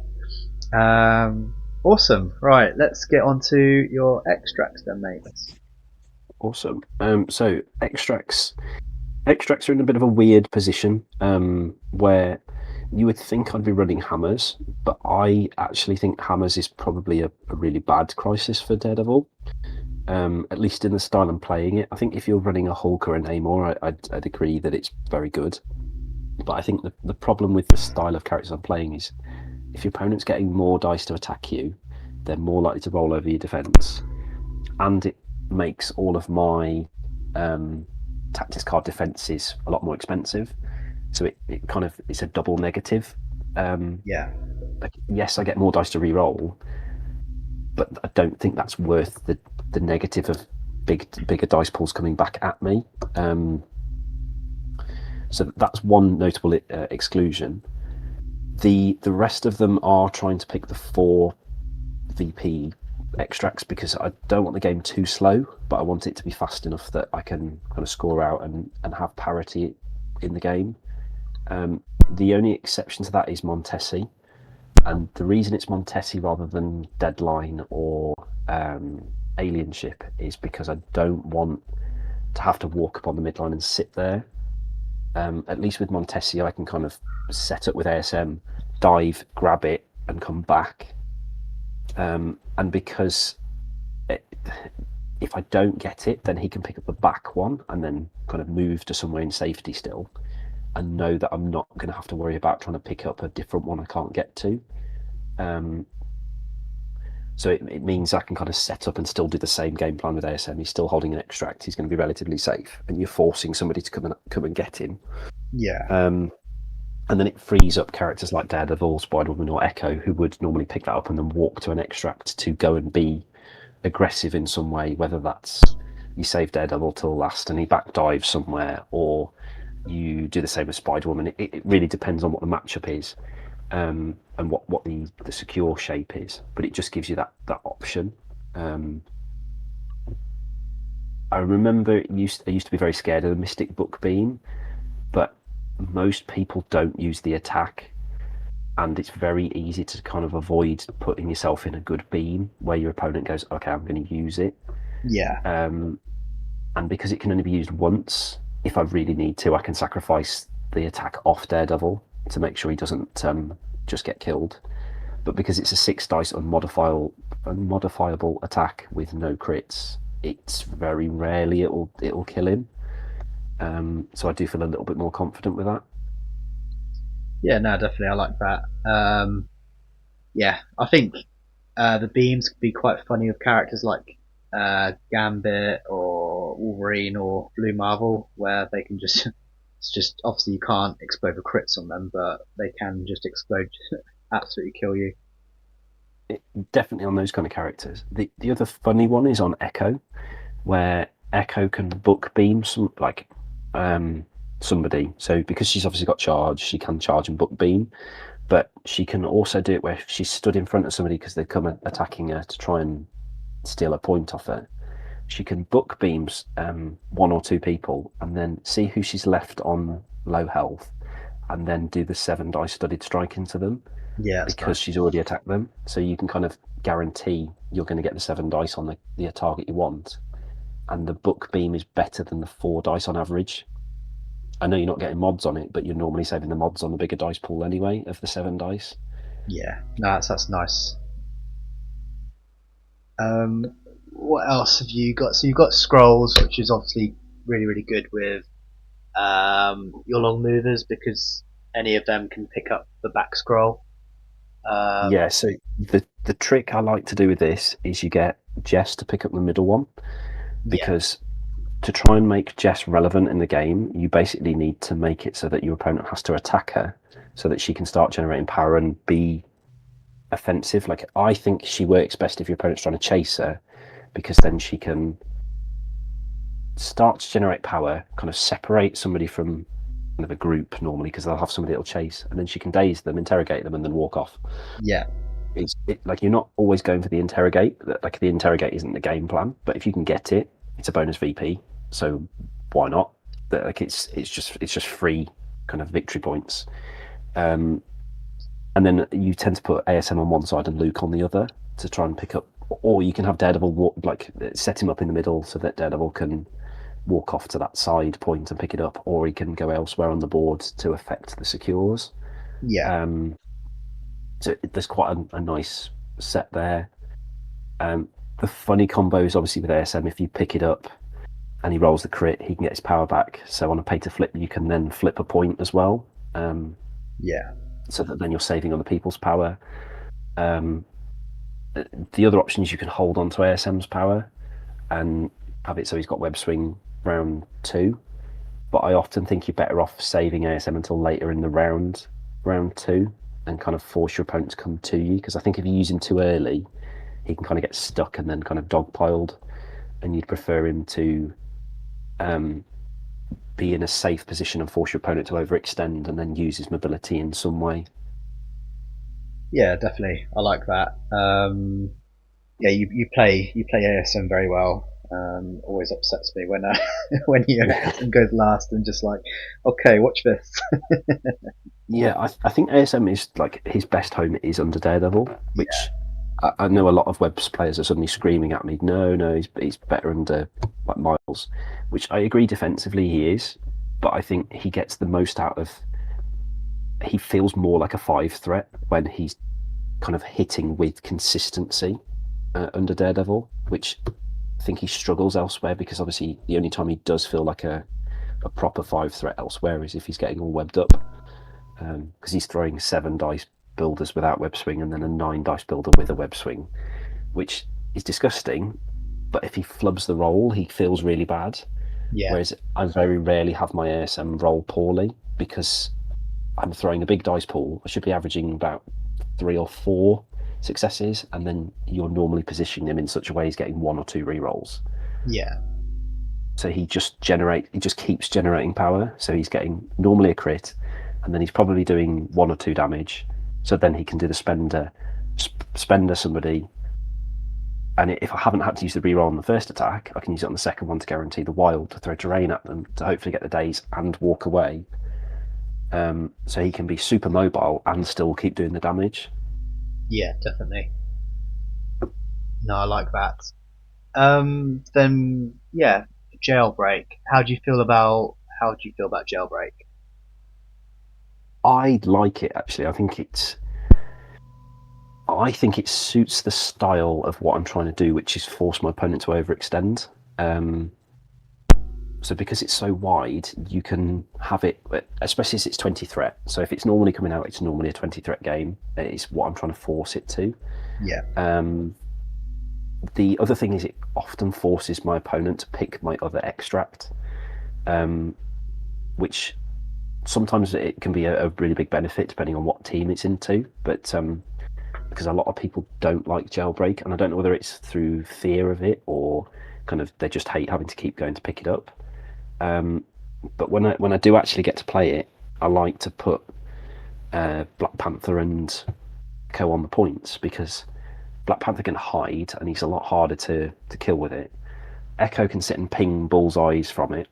Awesome. Right, let's get on to your extracts then, mate. Awesome. So extracts are in a bit of a weird position, where you would think I'd be running hammers, but I actually think hammers is probably a really bad Crisis for Daredevil. At least in the style I'm playing it. I think if you're running a Hulk or a Namor, I'd agree that it's very good. But I think the problem with the style of characters I'm playing is if your opponent's getting more dice to attack you, they're more likely to roll over your defense, and it makes all of my tactics card defenses a lot more expensive. So it kind of it's a double negative. Yeah. Like, yes, I get more dice to re-roll, but I don't think that's worth the negative of bigger dice pools coming back at me. So that's one notable exclusion. The rest of them are trying to pick the 4 VP extracts because I don't want the game too slow, but I want it to be fast enough that I can kind of score out and have parity in the game. The only exception to that is Montesi, and the reason it's Montesi rather than Deadline or Alien Ship is because I don't want to have to walk up on the midline and sit there. At least with Montesi, I can kind of set up with ASM, dive, grab it, and come back. And because if I don't get it, then he can pick up the back one and then kind of move to somewhere in safety still, and know that I'm not going to have to worry about trying to pick up a different one I can't get to. So it means I can kind of set up and still do the same game plan with ASM. He's still holding an extract. He's going to be relatively safe, and you're forcing somebody to come and get him. Yeah. And then it frees up characters like Daredevil, Spider-Woman, or Echo, who would normally pick that up and then walk to an extract to go and be aggressive in some way, whether that's you save Daredevil till last and he back dives somewhere, or you do the same with Spider-Woman. It really depends on what the matchup is, and what the secure shape is, but it just gives you that option. I remember I used to be very scared of the Mystic Book Beam, but most people don't use the attack, and it's very easy to kind of avoid putting yourself in a good beam where your opponent goes, okay, I'm going to use it. Yeah. And because it can only be used once, if I really need to, I can sacrifice the attack off Daredevil to make sure he doesn't just get killed. But because it's a 6 dice unmodifiable attack with no crits, it's very rarely it'll kill him. So I do feel a little bit more confident with that. Yeah, no, definitely, I like that. Yeah, I think the beams could be quite funny with characters like Gambit or Wolverine or Blue Marvel, where they can just it's just obviously you can't explode the crits on them, but they can just explode, absolutely kill you. Definitely on those kind of characters. The other funny one is on Echo, where Echo can book beam um, somebody. So because she's obviously got charge, she can charge and book beam. But she can also do it where she's stood in front of somebody because they come attacking her to try and steal a point off her. She can book beams one or two people and then see who she's left on low health and then do the 7 dice studied strike into them Yeah, that's because nice. she's already attacked them. So you can kind of guarantee you're going to get the 7 dice on the target you want. And the book beam is better than the 4 dice on average. I know you're not getting mods on it, but you're normally saving the mods on the bigger dice pool anyway of the 7 dice. Yeah, no, that's nice. Um, what else have you got? So you've got scrolls, which is obviously really good with your long movers because any of them can pick up the back scroll. Um, Yeah, so the trick I like to do with this is you get Jess to pick up the middle one yeah, because to try and make Jess relevant in the game, you basically need to make it so that your opponent has to attack her so that she can start generating power and be offensive. Like I think she works best if your opponent's trying to chase her because then she can start to generate power, kind of separate somebody from kind of a group normally because they'll have somebody that'll chase, and then she can daze them, interrogate them, and then walk off. yeah, Like you're not always going for the interrogate. Like the interrogate isn't the game plan, but if you can get it, it's a bonus VP. So why not? Like it's just free kind of victory points. Um, and then you tend to put ASM on one side and Luke on the other to try and pick up. Or you can have Daredevil like set him up in the middle so that Daredevil can walk off to that side point and pick it up, or he can go elsewhere on the board to affect the secures. yeah, Um, so there's quite a nice set there. Um, the funny combo is obviously with ASM, if you pick it up and he rolls the crit, he can get his power back. So on a pay to flip, you can then flip a point as well. yeah, So that then you're saving other people's power. Um, the other option is you can hold on to ASM's power and have it so he's got web swing round 2. But I often think you're better off saving ASM until later in the round 2, and kind of force your opponent to come to you. Because I think if you use him too early, he can kind of get stuck and then kind of dogpiled, and you'd prefer him to um, be in a safe position and force your opponent to overextend and then use his mobility in some way. yeah. Definitely, I like that. Yeah, you play ASM very well. Always upsets me when when your ASM goes last and just like, okay, watch this. Yeah, I think ASM is like his best home is under Daredevil, Yeah, which I know a lot of webs players are suddenly screaming at me. No, he's better under like Miles, which I agree defensively he is, but I think he gets the most out of. He feels more like a 5 threat when he's kind of hitting with consistency under Daredevil, which I think he struggles elsewhere because obviously the only time he does feel like a proper 5 threat elsewhere is if he's getting all webbed up because he's throwing 7 dice builders without web swing and then a 9 dice builder with a web swing, which is disgusting. But if he flubs the roll, he feels really bad. yeah, Whereas I very rarely have my ASM roll poorly because I'm throwing a big dice pool. I should be averaging about 3 or 4 successes, and then you're normally positioning him in such a way he's getting 1 or 2 rerolls. yeah, So he just keeps generating power. So he's getting normally a crit, and then he's probably doing 1 or 2 damage. So then he can do the spender somebody. And if I haven't had to use the reroll on the first attack, I can use it on the second one to guarantee the wild to throw terrain at them to hopefully get the daze and walk away. So he can be super mobile and still keep doing the damage. yeah, definitely. No, I like that. Then yeah, Jailbreak. How do you feel about Jailbreak? I like it actually. I think I think it suits the style of what I'm trying to do, which is force my opponent to overextend. So because it's so wide, you can have it, especially as it's 20 threat. So if it's normally coming out, it's normally a 20 threat game. It's what I'm trying to force it to. Yeah. The other thing is it often forces my opponent to pick my other extract, which sometimes it can be a really big benefit depending on what team it's into. But because a lot of people don't like Jailbreak, and I don't know whether it's through fear of it or kind of they just hate having to keep going to pick it up. But when I do actually get to play it, I like to put Black Panther and Echo on the points, because Black Panther can hide and he's a lot harder to kill with it. Echo can sit and ping bullseyes from it.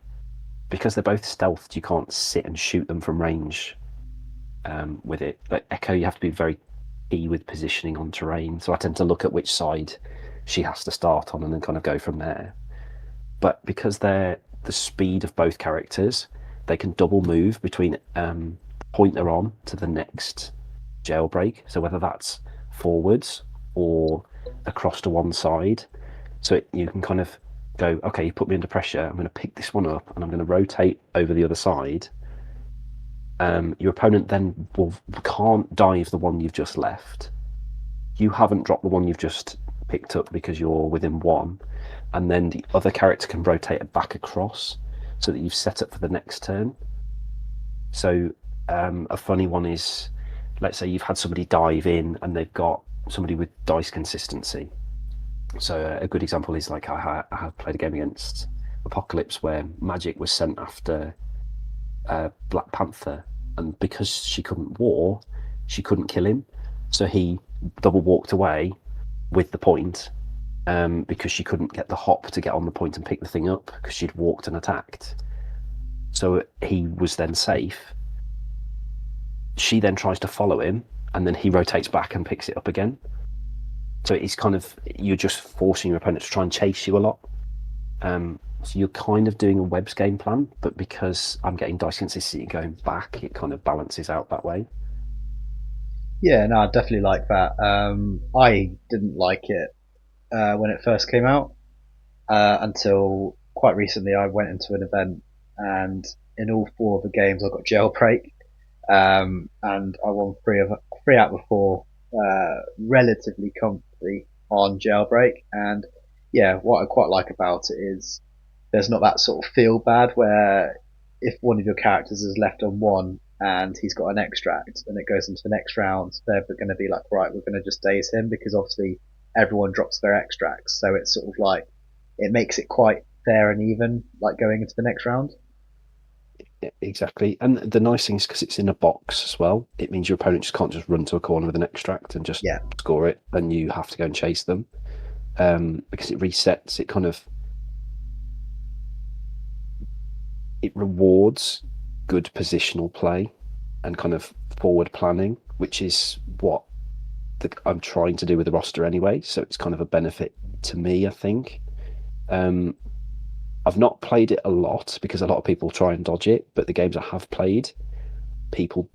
Because they're both stealthed, you can't sit and shoot them from range with it. But Echo, you have to be very key with positioning on terrain. So I tend to look at which side she has to start on and then kind of go from there. But because they're the speed of both characters, they can double move between point they're on to the next Jailbreak. So whether that's forwards or across to one side, so you can kind of go, okay, you put me under pressure, I'm going to pick this one up and I'm going to rotate over the other side. Your opponent then can't dive the one you've just left. You haven't dropped the one you've just picked up because you're within one, and then the other character can rotate it back across so that you've set up for the next turn. So a funny one is, let's say you've had somebody dive in and they've got somebody with dice consistency. So a good example is like I have played a game against Apocalypse where Magic was sent after Black Panther, and because she couldn't war, she couldn't kill him. So he double walked away with the point because she couldn't get the hop to get on the point and pick the thing up because she'd walked and attacked. So he was then safe. She then tries to follow him, and then he rotates back and picks it up again. So it's kind of, you're just forcing your opponent to try and chase you a lot. So you're kind of doing a webs game plan, but because I'm getting dice consistency going back, it kind of balances out that way. Yeah, no, I definitely like that. I didn't like it when it first came out until quite recently. I went into an event, and in all four of the games, I got Jailbreak, and I won three out of four relatively comfortably on Jailbreak. And yeah, what I quite like about it is there's not that sort of feel bad where if one of your characters is left on one and he's got an extract and it goes into the next round, they're going to be like, right, we're going to just daze him, because obviously everyone drops their extracts. So it's sort of like, it makes it quite fair and even, like going into the next round. Exactly. And the nice thing is because it's in a box as well, it means your opponent just can't just run to a corner with an extract and just Yeah. score it, and you have to go and chase them. Because it resets, it kind of, it rewards good positional play and kind of forward planning, which is what I'm trying to do with the roster anyway. So it's kind of a benefit to me, I think. I've not played it a lot because a lot of people try and dodge it, but the games I have played, people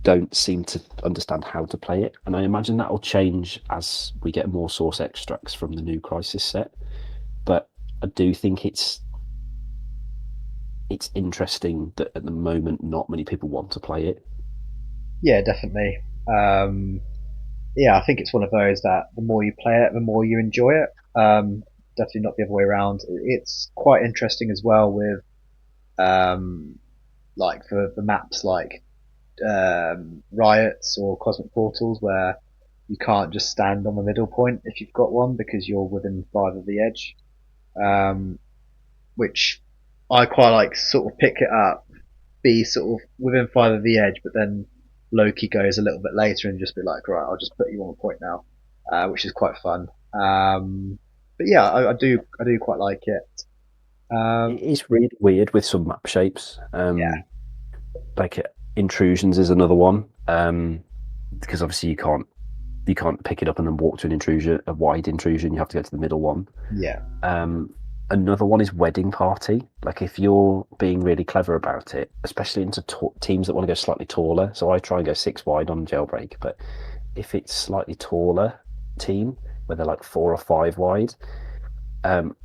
don't seem to understand how to play it. And I imagine that will change as we get more source extracts from the new Crisis set. But I do think it's interesting that at the moment not many people want to play it. Yeah, definitely. Yeah, I think it's one of those that the more you play it, the more you enjoy it. Definitely not the other way around. It's quite interesting as well with, like for the maps like riots or cosmic portals, where you can't just stand on the middle point if you've got one because you're within 5 of the edge. Which I quite like, sort of pick it up, be sort of within 5 of the edge, but then Loki goes a little bit later and just be like, right, I'll just put you on a point now, which is quite fun. But yeah, I do quite like it. It is really weird with some map shapes. Yeah, Like intrusions is another one, because obviously you can't pick it up and then walk to an intrusion, a wide intrusion. You have to go to the middle one. yeah, Another one is wedding party. Like if you're being really clever about it, especially into teams that want to go slightly taller. So I try and go 6 wide on Jailbreak, but if it's slightly taller team, where they're like 4 or 5 wide,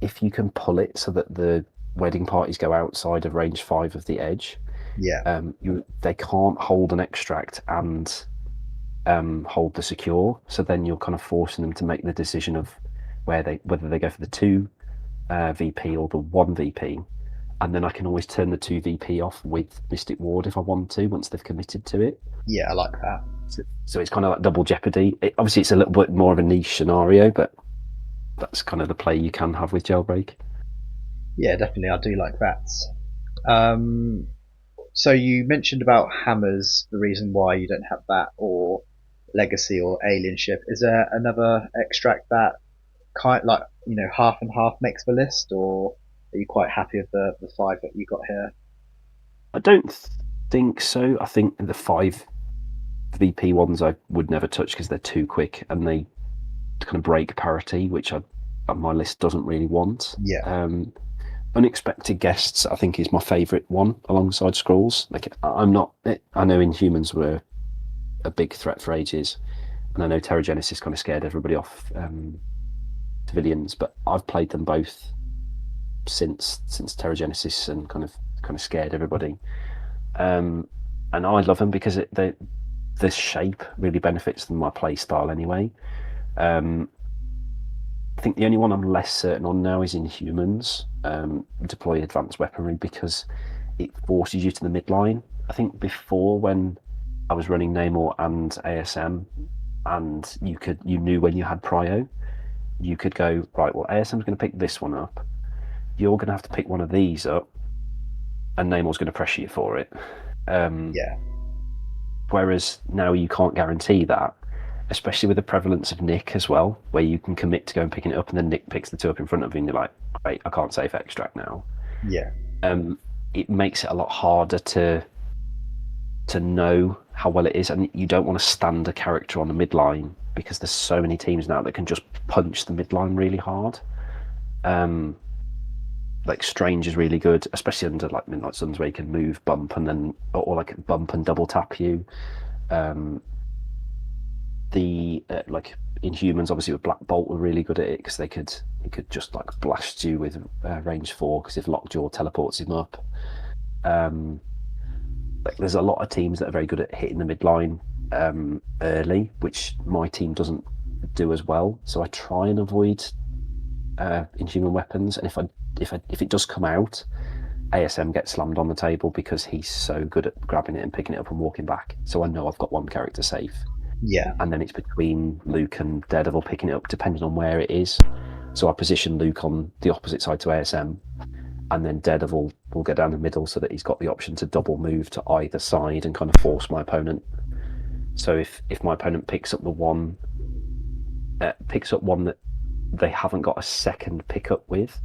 if you can pull it so that the wedding parties go outside of range 5 of the edge, Yeah, they can't hold an extract and hold the secure. So then you're kind of forcing them to make the decision of whether they go for the 2 VP or the 1 VP, and then I can always turn the 2 VP off with Mystic Ward if I want to once they've committed to it. yeah, I like that. So it's kind of like double jeopardy. Obviously, it's a little bit more of a niche scenario, but that's kind of the play you can have with Jailbreak. Yeah, definitely, I do like that. Um, so you mentioned about hammers, the reason why you don't have that, or legacy or alien ship. Is there another extract that kind like half and half makes the list, or are you quite happy with the five that you got here? I don't think so. I think the 5 VP ones I would never touch because they're too quick and they kind of break parity, which my list doesn't really want. Yeah, Unexpected Guests, I think, is my favourite one alongside Scrolls. Like, I'm not. I know Inhumans were a big threat for ages, and I know Terrigenesis kind of scared everybody off civilians, but I've played them both since Terrigenesis and kind of scared everybody. And I love them because the shape really benefits them my play style anyway. I think the only one I'm less certain on now is Inhumans. Deploy advanced weaponry because it forces you to the midline. I think before, when I was running Namor and ASM, and you knew when you had prio, you could go, right, well, ASM's going to pick this one up. You're going to have to pick one of these up, and Namor's going to pressure you for it. yeah, Whereas now you can't guarantee that, especially with the prevalence of Nick as well, where you can commit to going picking it up and then Nick picks the 2 up in front of you and you're like, wait, I can't safe extract now. yeah, It makes it a lot harder to know how well it is, and you don't want to stand a character on the midline because there's so many teams now that can just punch the midline really hard. Like Strange is really good, especially under like Midnight Suns, where you can move, bump, and then or like bump and double tap you. The like Inhumans, obviously with Black Bolt, were really good at it because he could just like blast you with range 4 because if Lockjaw teleports him up. Like there's a lot of teams that are very good at hitting the midline early, which my team doesn't do as well. So I try and avoid Inhuman weapons, and if it does come out, ASM gets slammed on the table because he's so good at grabbing it and picking it up and walking back. So I know I've got one character safe. yeah, And then it's between Luke and Daredevil picking it up, depending on where it is. So I position Luke on the opposite side to ASM, and then Daredevil will go down the middle so that he's got the option to double move to either side and kind of force my opponent. So if my opponent picks up one that they haven't got a second pickup with,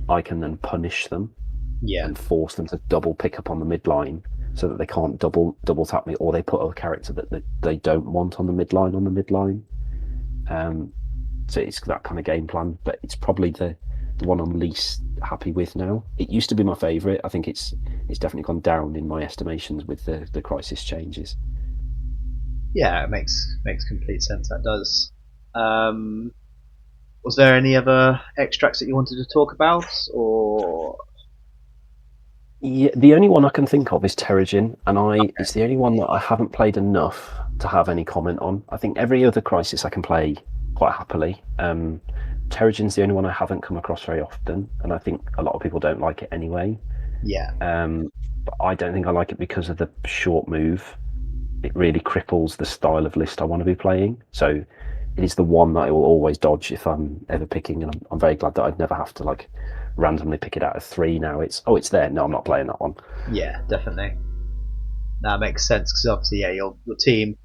I can then punish them yeah, and force them to double pick up on the midline so that they can't double tap me, or they put a character that they don't want on the midline. So it's that kind of game plan, but it's probably the one I'm least happy with now. It used to be my favourite. I think it's definitely gone down in my estimations with the crisis changes. yeah. It makes complete sense. That does. Was there any other extracts that you wanted to talk about, or Yeah, the only one I can think of is Terrigen, and it's the only one that I haven't played enough to have any comment on. I think every other crisis I can play quite happily. Terrigen's the only one I haven't come across very often, and I think a lot of people don't like it anyway. yeah, But I don't think I like it because of the short move. It really cripples the style of list I want to be playing. So it is the one that I will always dodge if I'm ever picking, and I'm very glad that I'd never have to like randomly pick it out of 3 now. It's there. No, I'm not playing that one. yeah, definitely. That makes sense because obviously, yeah, your team.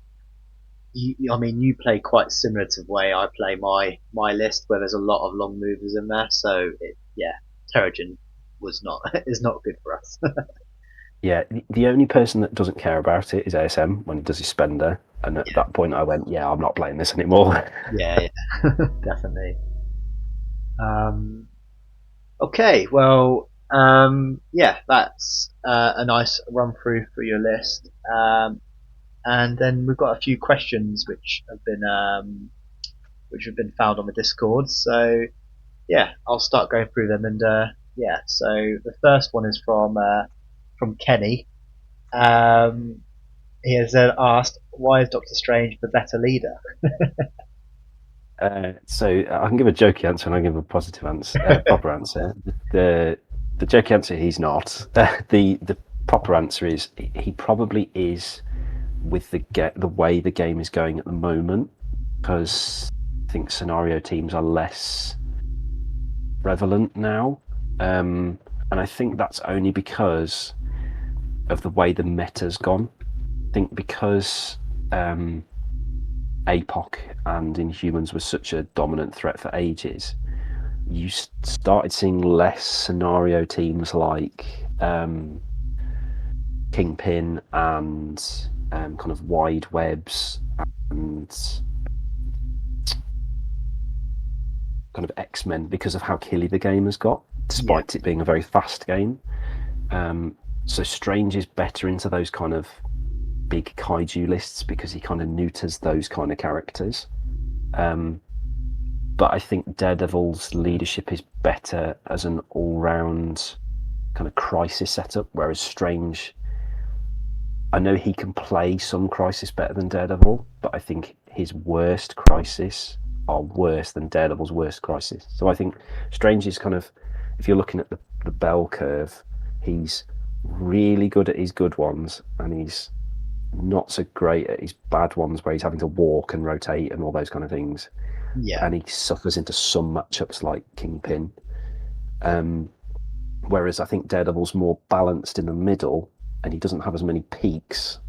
I mean, you play quite similar to the way I play my list, where there's a lot of long movers in there. So yeah, Terrigen was not is not good for us. Yeah, the only person that doesn't care about it is ASM when he does his spender. And at that point, I went, yeah, I'm not playing this anymore. Yeah, yeah, definitely. Um, okay, well, yeah, that's a nice run through your list. and then we've got a few questions which have been found on the Discord. So yeah, I'll start going through them, and yeah. So the first one is from Kenny. He has asked, "Why is Doctor Strange the better leader?" So I can give a jokey answer and I can give a positive answer, proper answer. The jokey answer, he's not. The proper answer is he probably is with the way the game is going at the moment, because I think scenario teams are less prevalent now, and I think that's only because of the way the meta's gone. I think because APOC and Inhumans was such a dominant threat for ages, you started seeing less scenario teams like Kingpin and kind of wide webs and kind of X-Men, because of how killy the game has got, despite it being a very fast game. So Strange is better into those kind of big kaiju lists because he kind of neuters those kind of characters. But I think Daredevil's leadership is better as an all-round kind of crisis setup, whereas Strange, I know he can play some crisis better than Daredevil, but I think his worst crisis are worse than Daredevil's worst crisis. So I think Strange is kind of, if you're looking at the bell curve, he's really good at his good ones, and he's not so great at his bad ones where he's having to walk and rotate and all those kind of things. Yeah, And he suffers into some matchups like Kingpin. Whereas I think Daredevil's more balanced in the middle, and he doesn't have as many peaks.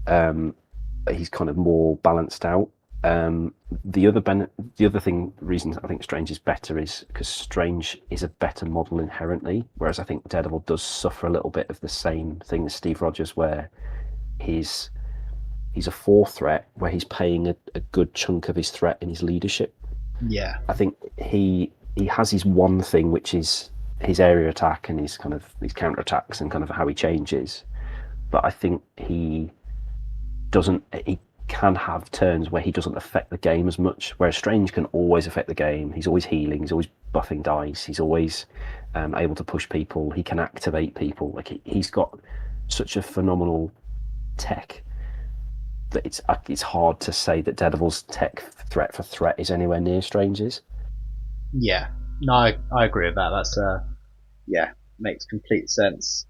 He's kind of more balanced out. The other reason I think Strange is better is because Strange is a better model inherently, whereas I think Daredevil does suffer a little bit of the same thing as Steve Rogers, where he's a 4 threat where he's paying a good chunk of his threat in his leadership. yeah, I think he has his one thing, which is his area attack and his kind of his counter attacks and kind of how he changes. But I think he can have turns where he doesn't affect the game as much, whereas Strange can always affect the game. He's always healing, he's always buffing dice, he's always able to push people, he can activate people. Like he's got such a phenomenal tech that it's hard to say that Daredevil's tech threat for threat is anywhere near Strange's. yeah. No, I agree with that. That's yeah, makes complete sense.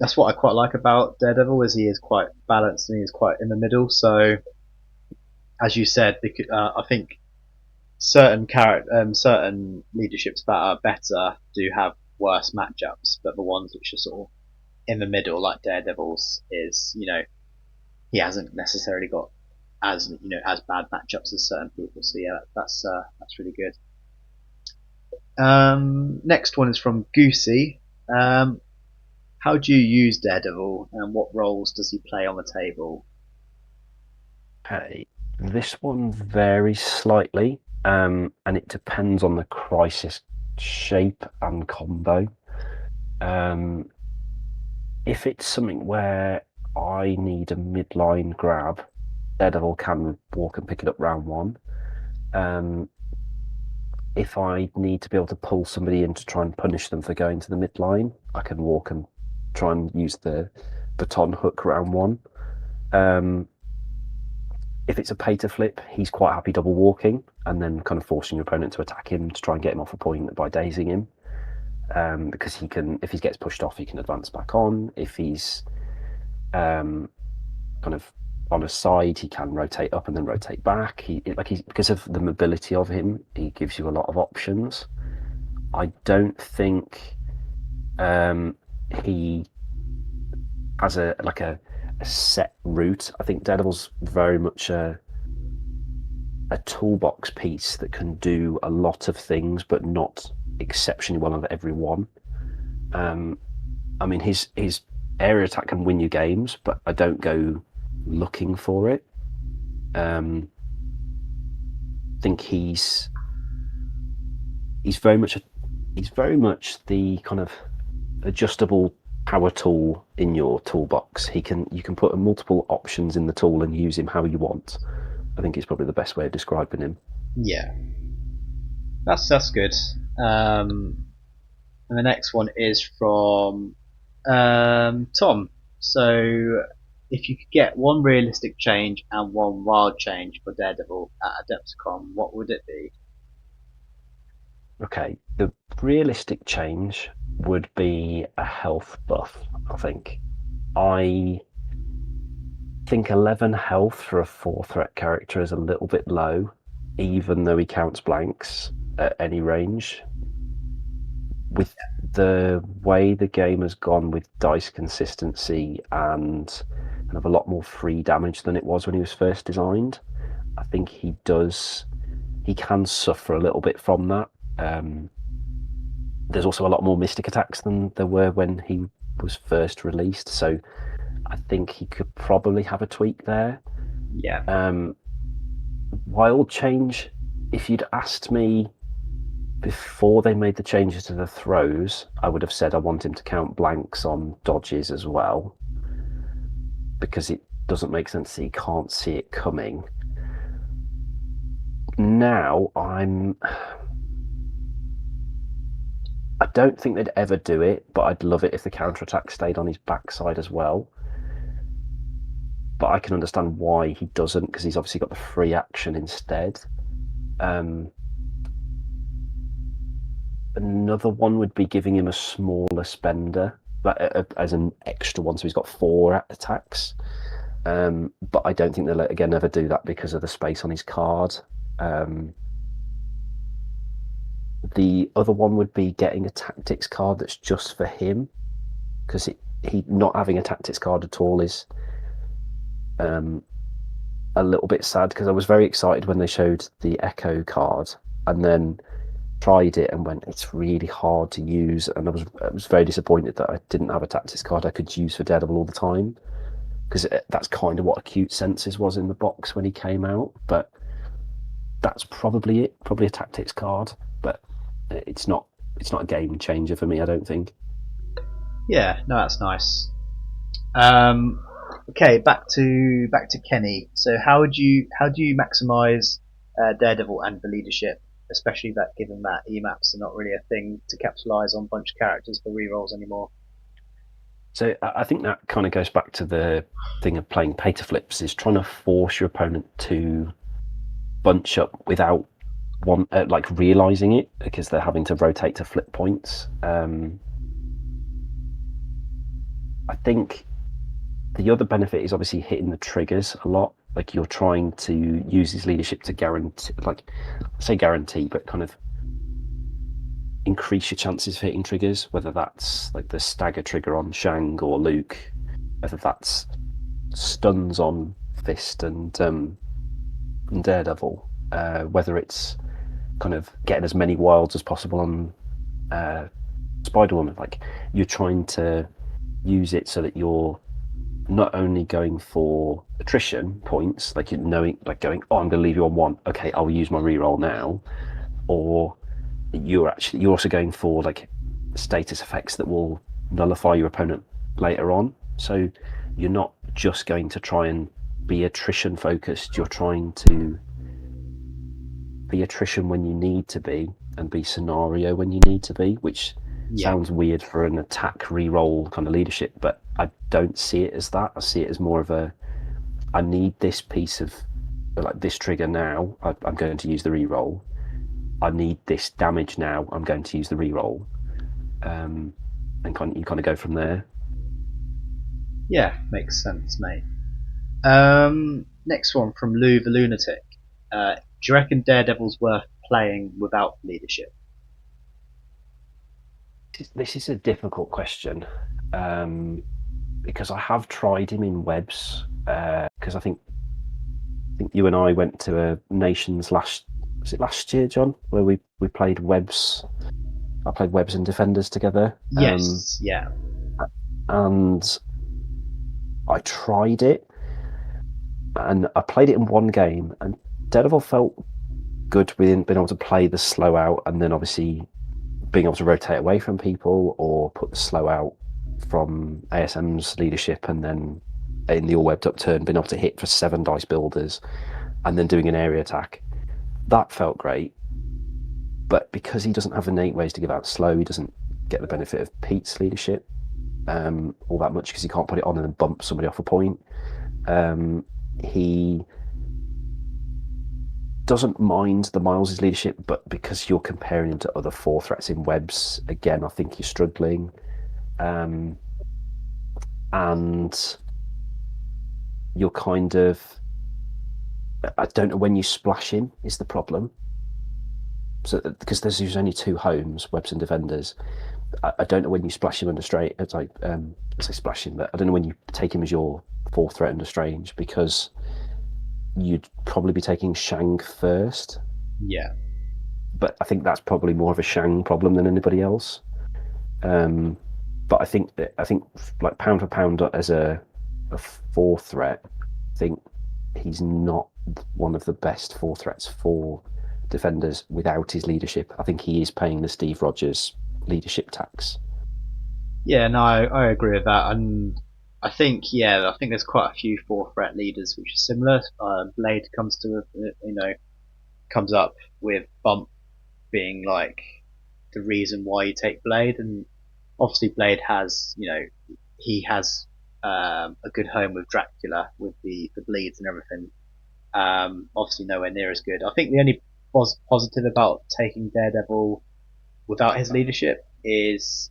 That's what I quite like about Daredevil, is he is quite balanced and he is quite in the middle. So, as you said, I think certain leaderships that are better do have worse matchups, but the ones which are sort of in the middle, like Daredevil's, is he hasn't necessarily got as bad matchups as certain people. So yeah, that's really good. Next one is from Goosey. How do you use Daredevil, and what roles does he play on the table? Okay. This one varies slightly, and it depends on the crisis shape and combo. If it's something where I need a midline grab, Daredevil can walk and pick it up round one. If I need to be able to pull somebody in to try and punish them for going to the midline, I can walk and try and use the baton hook round one. If it's a pay to flip, he's quite happy double walking and then kind of forcing your opponent to attack him to try and get him off a point by dazing him. Because he can, if he gets pushed off, he can advance back on. If he's kind of on a side, he can rotate up and then rotate back. Because of the mobility of him, he gives you a lot of options. I don't think he has a set route. I think Daredevil's very much a toolbox piece that can do a lot of things, but not exceptionally well at every one. I mean, his area attack can win you games, but I don't go looking for it. I think he's very much the kind of adjustable power tool in your toolbox. You can put multiple options in the tool and use him how you want. I think it's probably the best way of describing him. Yeah, that's good. And the next one is from Tom. So, if you could get one realistic change and one wild change for Daredevil at Adepticon, what would it be? Okay, the realistic change would be a health buff, I think. I think 11 health for a 4-threat character is a little bit low, even though he counts blanks at any range. With the way the game has gone with dice consistency and kind of a lot more free damage than it was when he was first designed, I think he can suffer a little bit from that. There's also a lot more mystic attacks than there were when he was first released, so I think he could probably have a tweak there. Yeah. Wild change, if you'd asked me before they made the changes to the throws, I would have said I want him to count blanks on dodges as well, because it doesn't make sense that he can't see it coming. Now I don't think they'd ever do it, but I'd love it if the counterattack stayed on his backside as well. But I can understand why he doesn't, because he's obviously got the free action instead. Another one would be giving him a smaller spender, as an extra one, so he's got 4 attacks. But I don't think they'll again ever do that because of the space on his card. The other one would be getting a tactics card that's just for him, because he not having a tactics card at all is a little bit sad, because I was very excited when they showed the Echo card and then tried it and went, it's really hard to use, and I was very disappointed that I didn't have a tactics card I could use for Daredevil all the time, because that's kind of what Acute Senses was in the box when he came out. But that's probably it, probably a tactics card, but it's not a game changer for me, I don't think. Yeah, no, that's nice. Okay, back to Kenny. So how do you maximise Daredevil and the leadership, especially that given that EMAPs are not really a thing to capitalise on bunch of characters for rerolls anymore? So I think that kind of goes back to the thing of playing pay to flips, is trying to force your opponent to bunch up without realising it, because they're having to rotate to flip points. I think the other benefit is obviously hitting the triggers a lot. Like, you're trying to use his leadership to guarantee, but kind of increase your chances of hitting triggers, whether that's like the stagger trigger on Shang or Luke, whether that's stuns on Fist and Daredevil, whether it's kind of getting as many wilds as possible on Spider-Woman. Like, you're trying to use it so that you're not only going for attrition points, like, going, oh, I'm going to leave you on 1, okay, I'll use my reroll now, or you're also going for like status effects that will nullify your opponent later on. So you're not just going to try and be attrition focused, you're trying to be attrition when you need to be and be scenario when you need to be, which sounds weird for an attack reroll kind of leadership, but I don't see it as that. I see it as more of I need this piece of, like, this trigger now, I'm going to use the reroll. I need this damage now, I'm going to use the reroll. And you kind of go from there. Yeah, makes sense, mate. Next one from Lou the Lunatic. Do you reckon Daredevil's worth playing without leadership? This is a difficult question, because I have tried him in webs, because I think you and I went to a Nations last year, John, where we played webs. I played webs and defenders together. Yes, yeah. And I tried it, and I played it in one game, and Daredevil felt good with being able to play the slow out, and then obviously being able to rotate away from people or put the slow out from ASM's leadership, and then in the all webbed up turn, being able to hit for 7 dice builders, and then doing an area attack. That felt great, but because he doesn't have innate ways to give out slow, he doesn't get the benefit of Pete's leadership all that much because he can't put it on and then bump somebody off a point. He doesn't mind the Miles' leadership, but because you're comparing him to other 4 threats in webs, again, I think you're struggling. And you're kind of, I don't know when you splash him is the problem. So because there's only 2 homes, webs and defenders, I don't know when you splash him under strange. It's like I say splash him, but I don't know when you take him as your 4th threat under strange, because you'd probably be taking Shang first. Yeah. But I think that's probably more of a Shang problem than anybody else. But I think like pound for pound as a 4 threat, I think he's not one of the best 4 threats for defenders without his leadership. I think he is paying the Steve Rogers leadership tax. Yeah, no, I agree with that, and I think there's quite a few 4 threat leaders which are similar. Blade comes up with Bump being like the reason why you take Blade, and obviously Blade has he has a good home with Dracula with the bleeds and everything. Obviously nowhere near as good. I think the only positive about taking Daredevil without his leadership is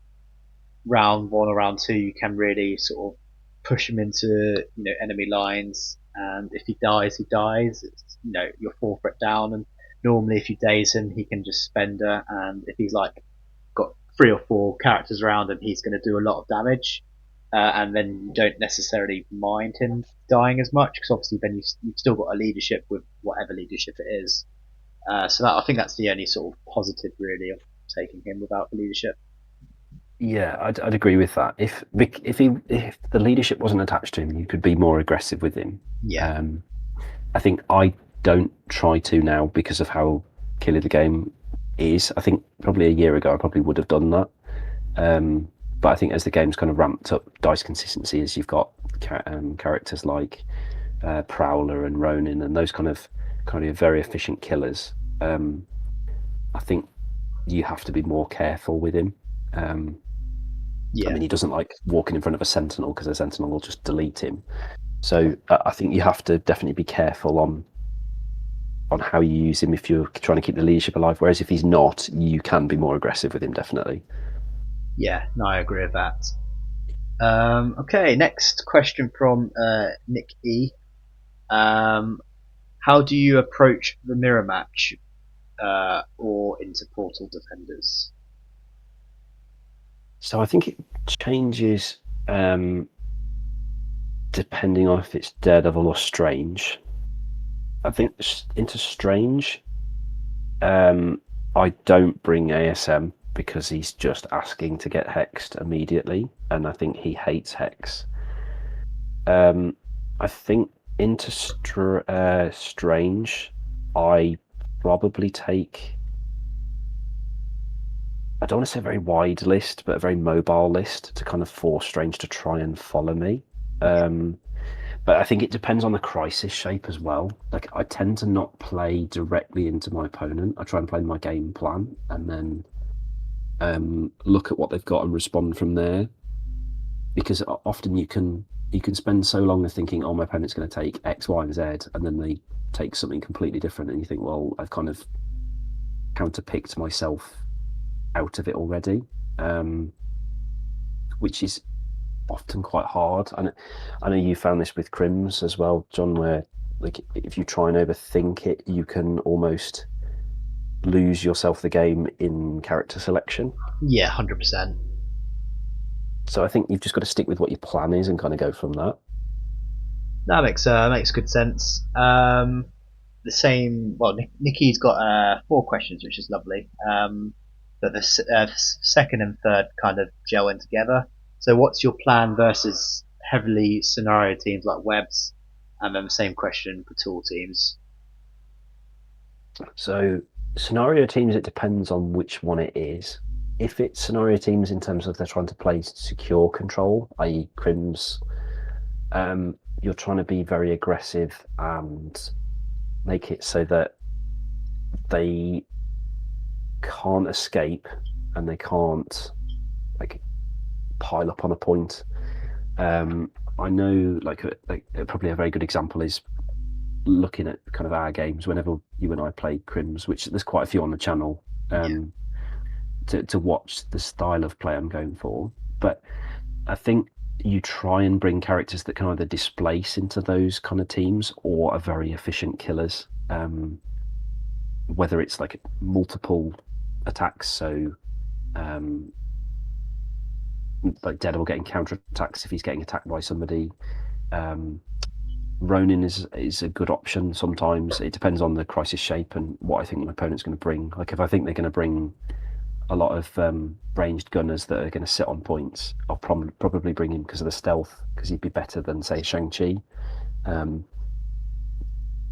round 1 or round 2 you can really sort of push him into enemy lines, and if he dies, he dies. It's, you're 4 threat down, and normally if you daze him, he can just spend her, and if he's like got 3 or 4 characters around him, he's going to do a lot of damage. And then you don't necessarily mind him dying as much because obviously then you've still got a leadership with whatever leadership it is. So I think that's the only sort of positive really of taking him without the leadership. Yeah, I'd agree with that. If the leadership wasn't attached to him, you could be more aggressive with him. Yeah. I think I don't try to now because of how killer the game is. I think probably a year ago I probably would have done that. But I think as the game's kind of ramped up dice consistency, as you've got characters like Prowler and Ronin and those kind of very efficient killers, I think you have to be more careful with him. Yeah. I mean, he doesn't like walking in front of a sentinel because a sentinel will just delete him. So I think you have to definitely be careful on how you use him if you're trying to keep the leadership alive. Whereas if he's not, you can be more aggressive with him, definitely. Yeah, no, I agree with that. Okay, next question from Nick E. How do you approach the mirror match or into Portal Defenders? So I think it changes depending on if it's Daredevil or Strange. I think into Strange, I don't bring ASM because he's just asking to get hexed immediately, and I think he hates hex. I think into Strange, I probably take, I don't want to say a very wide list, but a very mobile list to kind of force Strange to try and follow me. But I think it depends on the crisis shape as well. Like I tend to not play directly into my opponent. I try and play my game plan and then look at what they've got and respond from there. Because often you can spend so long thinking, oh, my opponent's going to take X, Y, and Z, and then they take something completely different, and you think, well, I've kind of counterpicked myself out of it already, which is often quite hard. And I know you found this with Crims as well, John, where like if you try and overthink it, you can almost lose yourself the game in character selection. Yeah, 100%. So I think you've just got to stick with what your plan is and kind of go from that. That makes good sense. The same. Well, Nikki's got 4 questions, which is lovely. But the second and third kind of gel in together. So, what's your plan versus heavily scenario teams like Webs? And then the same question for tool teams. So scenario teams, it depends on which one it is. if it's scenario teams in terms of they're trying to play secure control, i.e., Crims, you're trying to be very aggressive and make it so that they can't escape and they can't like pile up on a point. I know, like probably a very good example is looking at kind of our games. Whenever you and I play Crims, which there's quite a few on the channel, Yeah, to watch the style of play I'm going for. But I think you try and bring characters that can either displace into those kind of teams or are very efficient killers. Whether it's like multiple attacks, so um, like Daredevil getting counter attacks if he's getting attacked by somebody. Um, Ronin is a good option sometimes. It depends on the crisis shape and what I think my opponent's going to bring. Like if I think they're going to bring a lot of ranged gunners that are going to sit on points, I'll probably bring him because of the stealth, because he'd be better than say Shang-Chi. Um,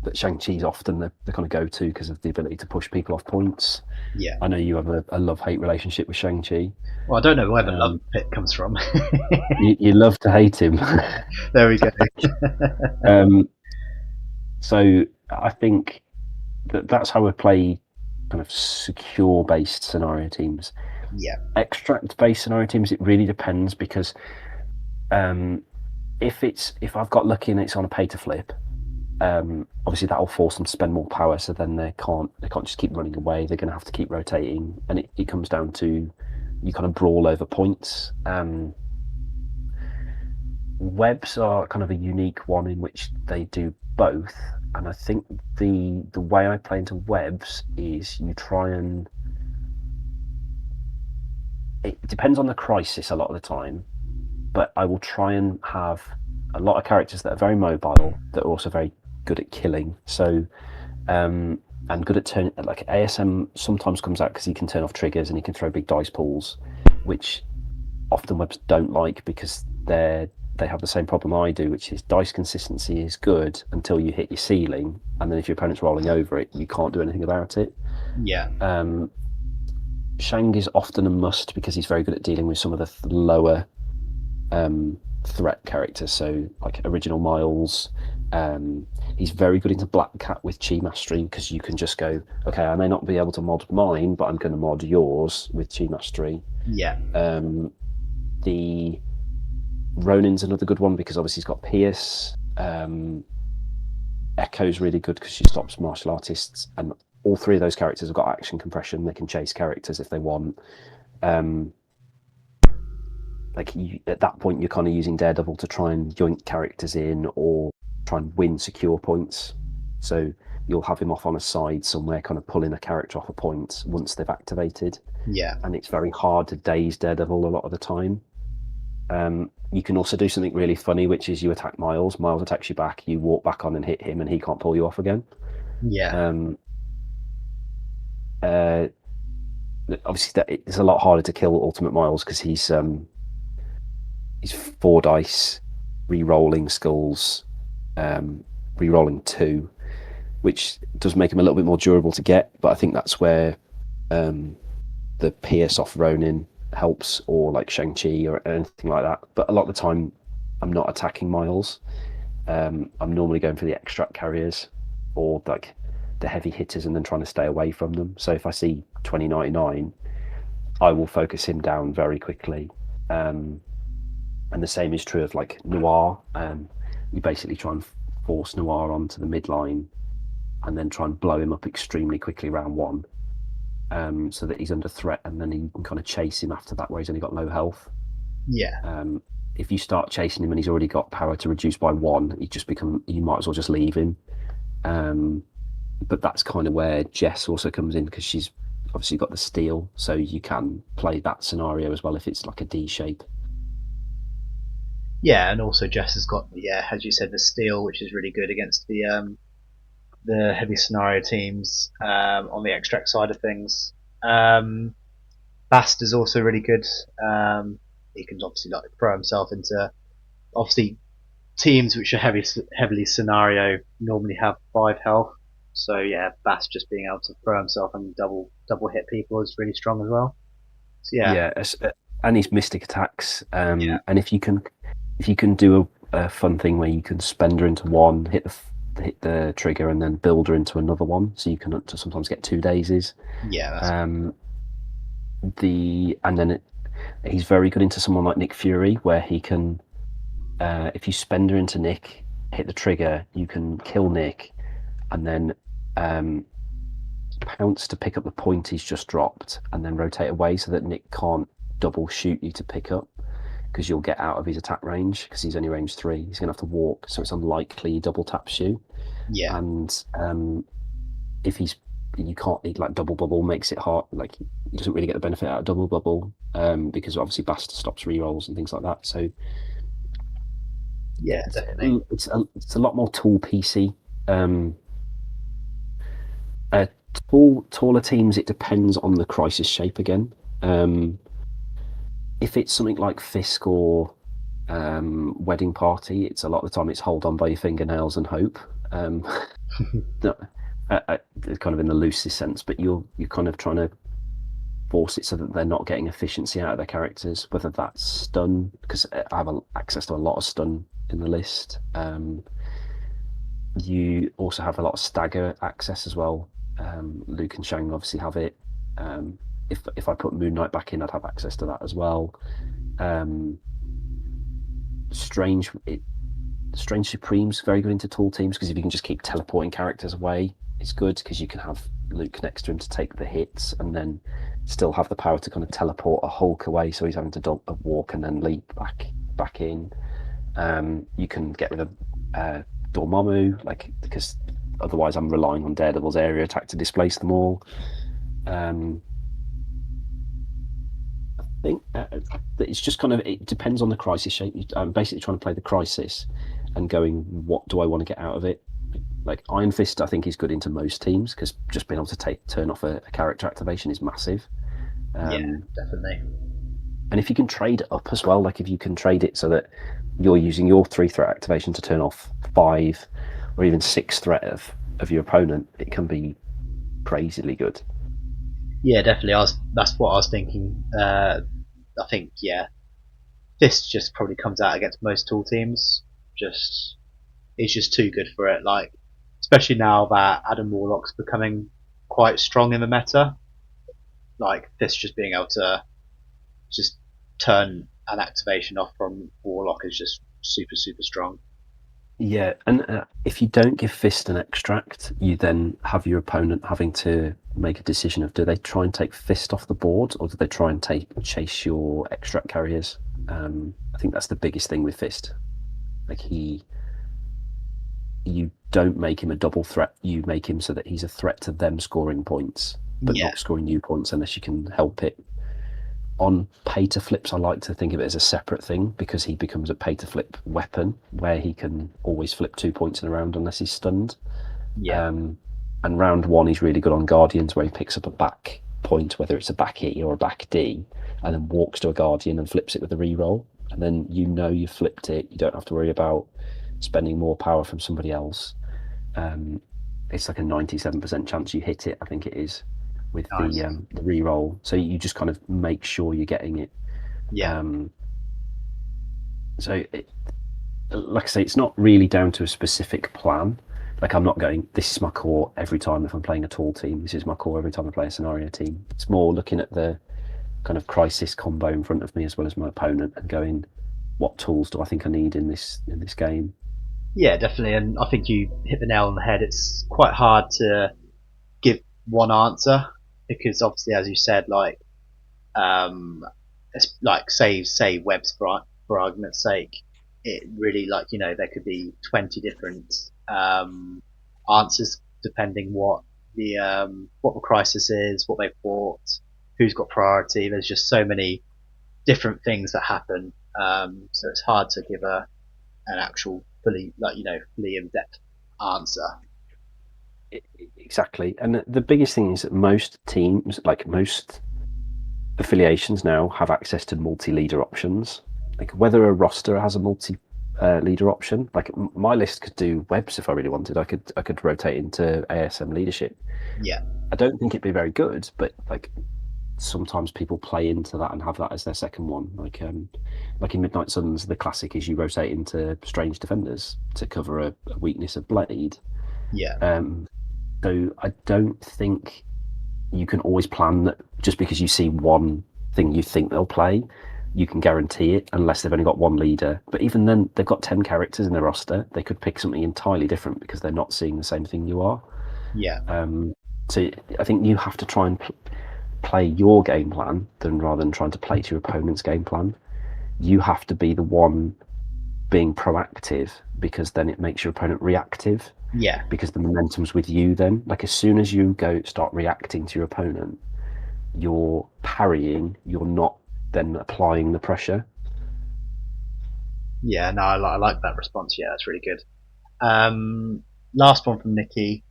but Shang-Chi's often the kind of go-to because of the ability to push people off points. yeah. I know you have a love-hate relationship with Shang-Chi. Well, I don't know where the love Um, bit comes from. you love to hate him. There we go. um, so I think that's how we play kind of secure-based scenario teams. Yeah, Extract-based scenario teams, it really depends because um, if I've got lucky and it's on a pay to flip, obviously that'll force them to spend more power. So then they can't just keep running away. They're going to have to keep rotating, and it comes down to you kind of brawl over points. Webs are kind of a unique one in which they do both, and I think the way I play into webs is you try and it depends on the crisis a lot of the time, but I will try and have a lot of characters that are very mobile that are also very good at killing. So and good at turn like ASM sometimes comes out because he can turn off triggers and he can throw big dice pools, which often webs don't like because they have the same problem I do, which is dice consistency is good until you hit your ceiling, and then if your opponent's rolling over it, you can't do anything about it. yeah, Shang is often a must because he's very good at dealing with some of the lower threat characters, so like original Miles. He's very good into Black Cat with Chi Mastery because you can just go, okay, I may not be able to mod mine, but I'm going to mod yours with Chi Mastery. yeah, The Ronin's another good one because obviously he's got Pierce. Echo's really good because she stops martial artists, and all three of those characters have got action compression. They can chase characters if they want. At that point, you're kind of using Daredevil to try and yoink characters in or try and win secure points. So you'll have him off on a side somewhere, kind of pulling a character off a point once they've activated. yeah, And it's very hard to daze Daredevil a lot of the time. You can also do something really funny, which is you attack Miles. Miles attacks you back. You walk back on and hit him, and he can't pull you off again. yeah, Obviously, it's a lot harder to kill Ultimate Miles because he's 4 dice, re-rolling skulls, re-rolling 2, which does make him a little bit more durable to get. But I think that's where the Pierce off Ronin helps, or like Shang-Chi or anything like that. But a lot of the time, I'm not attacking Miles. I'm normally going for the extract carriers or like the heavy hitters and then trying to stay away from them. So if I see 2099, I will focus him down very quickly. And the same is true of like Noir. You basically try and force Noir onto the midline and then try and blow him up extremely quickly round one, so that he's under threat, and then you can kind of chase him after that where he's only got low health. yeah. If you start chasing him and he's already got power to reduce by 1, you might as well just leave him. But that's kind of where Jess also comes in because she's obviously got the steal, so you can play that scenario as well if it's like a D shape. Yeah, and also Jess has got, as you said, the steel, which is really good against the heavy scenario teams on the extract side of things. Bast is also really good. He can obviously like throw himself into obviously teams which are heavily scenario normally have 5 health. So yeah, Bast just being able to throw himself and double hit people is really strong as well. Yeah, Yeah, and his mystic attacks. yeah, And if you can do a fun thing where you can spend her into one, hit the trigger, and then build her into another one, so you can sometimes get 2 daisies. yeah. That's Um, and then he's very good into someone like Nick Fury, where he can, if you spend her into Nick, hit the trigger, you can kill Nick, and then um, pounce to pick up the point he's just dropped, and then rotate away so that Nick can't double shoot you to pick up, because you'll get out of his attack range because he's only range 3. He's going to have to walk, so it's unlikely he double taps you. yeah, And if you can't, like double bubble makes it hard. Like he doesn't really get the benefit out of double bubble because obviously Bast stops rerolls and things like that. So yeah, definitely. it's a lot more tool PC. Uh, taller teams, it depends on the crisis shape again. If it's something like Fisk or Wedding Party, it's a lot of the time it's hold on by your fingernails and hope. No, kind of in the loosest sense, but you're kind of trying to force it so that they're not getting efficiency out of their characters, whether that's stun, because I have access to a lot of stun in the list. You also have a lot of stagger access as well. Luke and Shang obviously have it. If I put Moon Knight back in, I'd have access to that as well. Um, Strange Strange Supreme's very good into tool teams, because if you can just keep teleporting characters away, it's good, because you can have Luke next to him to take the hits and then still have the power to kind of teleport a Hulk away, so he's having to walk and then leap back in. You can get rid of Dormammu, because otherwise I'm relying on Daredevil's area attack to displace them all. I think it's just kind of, it depends on the crisis shape. I'm basically trying to play the crisis and going, what do I want to get out of it? Like Iron Fist, I think is good into most teams, because just being able to turn off a character activation is massive. Yeah, definitely. And if you can trade it up as well, like if you can trade it so that you're using your 3-threat activation to turn off 5 or even 6 threat of your opponent, it can be crazily good. Yeah, definitely. That's what I was thinking. I think Fist just probably comes out against most tool teams. Just It's just too good for it. Like, especially now that Adam Warlock's becoming quite strong in the meta. Like Fist just being able to just turn an activation off from Warlock is just super super strong. Yeah, and if you don't give Fist an extract, you then have your opponent having to make a decision of, do they try and take Fist off the board, or do they try and chase your extract carriers? I think that's the biggest thing with Fist. Like you don't make him a double threat. You make him so that he's a threat to them scoring points, but Yeah, not scoring you points unless you can help it. On pay to flips, I like to think of it as a separate thing, because he becomes a pay to flip weapon where he can always flip 2 points in a round unless he's stunned. yeah, And round 1, he's really good on Guardians, where he picks up a back point, whether it's a back E or a back D, and then walks to a Guardian and flips it with a reroll. And then you flipped it. You don't have to worry about spending more power from somebody else. It's like a 97% chance you hit it, I think it is, with nice. the re-roll. So you just kind of make sure you're getting it. Yeah, So, like I say, it's not really down to a specific plan. Like, I'm not going, this is my core every time if I'm playing a tall team. This is my core every time I play a scenario team. It's more looking at the kind of crisis combo in front of me as well as my opponent, and going, what tools do I think I need in this game? yeah, definitely. And I think you hit the nail on the head. It's quite hard to give one answer because obviously, as you said, it's like say webs for argument's sake, it really there could be 20 different answers depending what the crisis is, what they've bought, who's got priority. There's just so many different things that happen, so it's hard to give an actual fully in depth answer. Exactly. And the biggest thing is that most teams, like most affiliations now, have access to multi-leader options. Like whether a roster has a multi-leader option, like my list could do webs if I really wanted. I could rotate into ASM leadership. Yeah, I don't think it'd be very good, but like sometimes people play into that and have that as their second one. Like in Midnight Suns, the classic is you rotate into Strange Defenders to cover a weakness of Blade. Yeah. So I don't think you can always plan that just because you see one thing you think they'll play, you can guarantee it unless they've only got one leader. But even then, they've got 10 characters in their roster. They could pick something entirely different because they're not seeing the same thing you are. Yeah. So I think you have to try and play your game plan rather than trying to play to your opponent's game plan. You have to be the one being proactive, because then it makes your opponent reactive. Yeah. Because the momentum's with you then. Like, as soon as you start reacting to your opponent, you're parrying, you're not then applying the pressure. Yeah, no, I like that response. Yeah, that's really good. Last one from Nikki.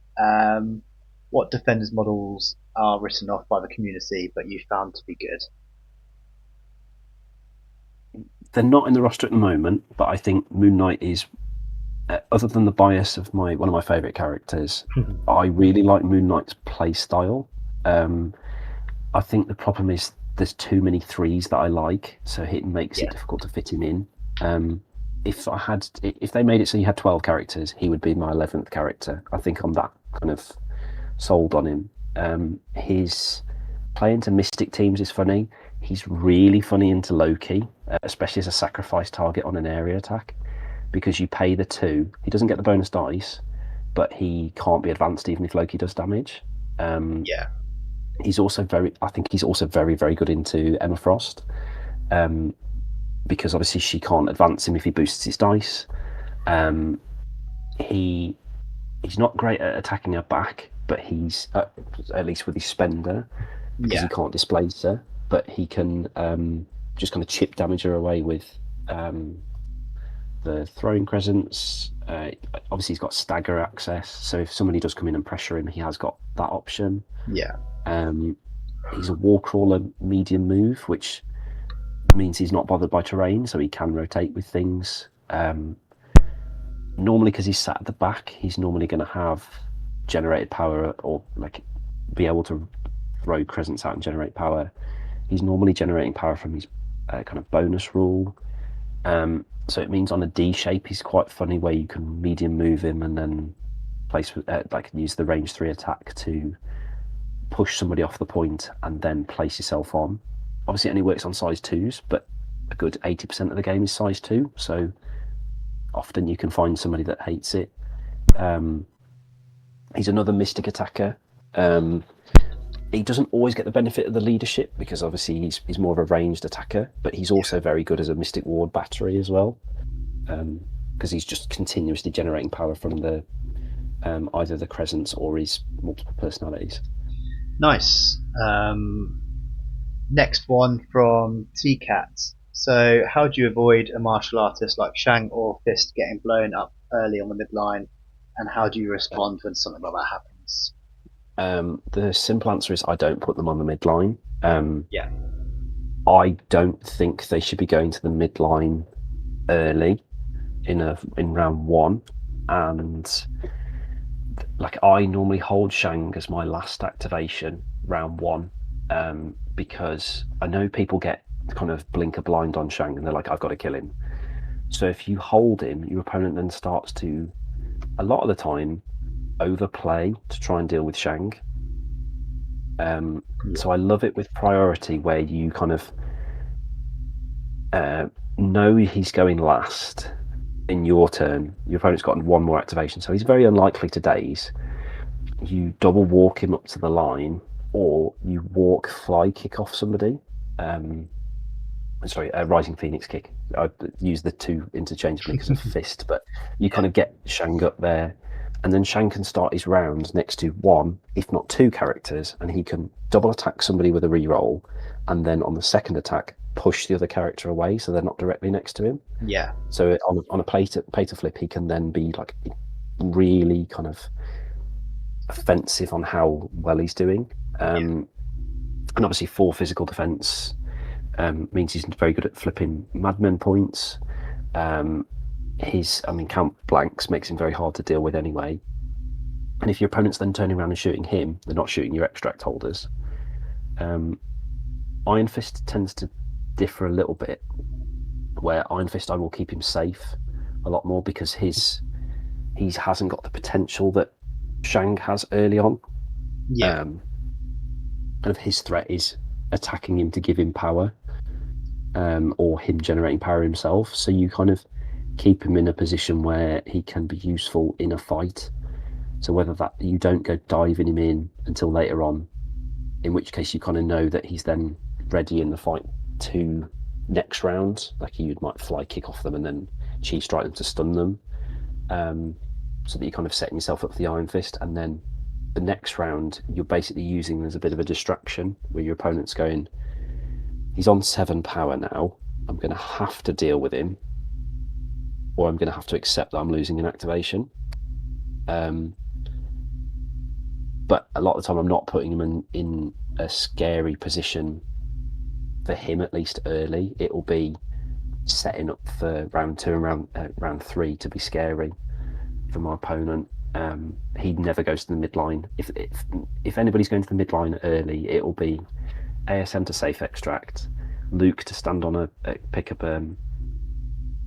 What Defenders models are written off by the community but you found to be good? They're not in the roster at the moment, but I think Moon Knight is, other than the bias of one of my favourite characters, I really like Moon Knight's play style. I think the problem is there's too many threes that I like, so it makes it difficult to fit him in. If they made it so you had 12 characters, he would be my 11th character. I think I'm that kind of sold on him. His play into Mystic teams is funny. He's really funny into Loki, especially as a sacrifice target on an area attack, because you pay the 2. He doesn't get the bonus dice, but he can't be advanced even if Loki does damage. He's also very very good into Emma Frost, because obviously she can't advance him if he boosts his dice. He's not great at attacking her back, but he's at least with his spender, because he can't displace her, but he can just kind of chip damage her away with the throwing crescents. Obviously he's got stagger access, so if somebody does come in and pressure him, he has got that option. He's a war crawler medium move, which means he's not bothered by terrain, so he can rotate with things. Normally, because he's sat at the back, he's normally going to have generated power, or like be able to throw crescents out and generate power. He's normally generating power from his kind of bonus rule. So it means on a D shape, he's quite funny, where you can medium move him and then place use the range 3 attack to push somebody off the point and then place yourself on. Obviously it only works on size 2s, but a good 80% of the game is size 2, so often you can find somebody that hates it. He's another Mystic attacker. He doesn't always get the benefit of the leadership, because obviously he's more of a ranged attacker, but he's also very good as a Mystic Ward battery as well, because he's just continuously generating power from the either the crescents or his multiple personalities. Nice. Next one from T-Cat. So, how do you avoid a martial artist like Shang or Fist getting blown up early on the midline, and how do you respond when something like that happens? The simple answer is I don't put them on the midline. I don't think they should be going to the midline early in round 1, and I normally hold Shang as my last activation round 1, because I know people get kind of blinker blind on Shang and they're like, I've got to kill him. So if you hold him, your opponent then starts to, a lot of the time, overplay to try and deal with Shang. So I love it with priority, where you kind of know he's going last in your turn. Your opponent's got 1 more activation, so he's very unlikely to daze. You double walk him up to the line, or you walk fly kick off somebody. Rising Phoenix kick. I use the 2 interchangeably because of Fist, but you kind of get Shang up there, and then Shang can start his round next to 1, if not 2 characters, and he can double attack somebody with a reroll, and then on the second attack push the other character away so they're not directly next to him. So on a play to flip, he can then be like really kind of offensive on how well he's doing. And obviously 4 physical defense means he's very good at flipping Madman points. Count blanks makes him very hard to deal with anyway. And if your opponent's then turning around and shooting him, they're not shooting your extract holders. Iron Fist tends to differ a little bit, where Iron Fist I will keep him safe a lot more because he hasn't got the potential that Shang has early on. Yeah, Kind of his threat is attacking him to give him power, or him generating power himself. So you kind of keep him in a position where he can be useful in a fight. So whether that you don't go diving him in until later on, in which case you kind of know that he's then ready in the fight to next round. Like you might fly kick off them and then chi strike them to stun them, so that you're kind of setting yourself up for the Iron Fist, and then the next round you're basically using them as a bit of a distraction where your opponent's going, he's on 7 power now, I'm going to have to deal with him, or I'm going to have to accept that I'm losing an activation. But a lot of the time I'm not putting him in a scary position for him, at least early. It will be setting up for round 2 and round 3 to be scary for my opponent. He never goes to the midline. If anybody's going to the midline early, it will be ASM to safe extract, Luke to stand on pick up an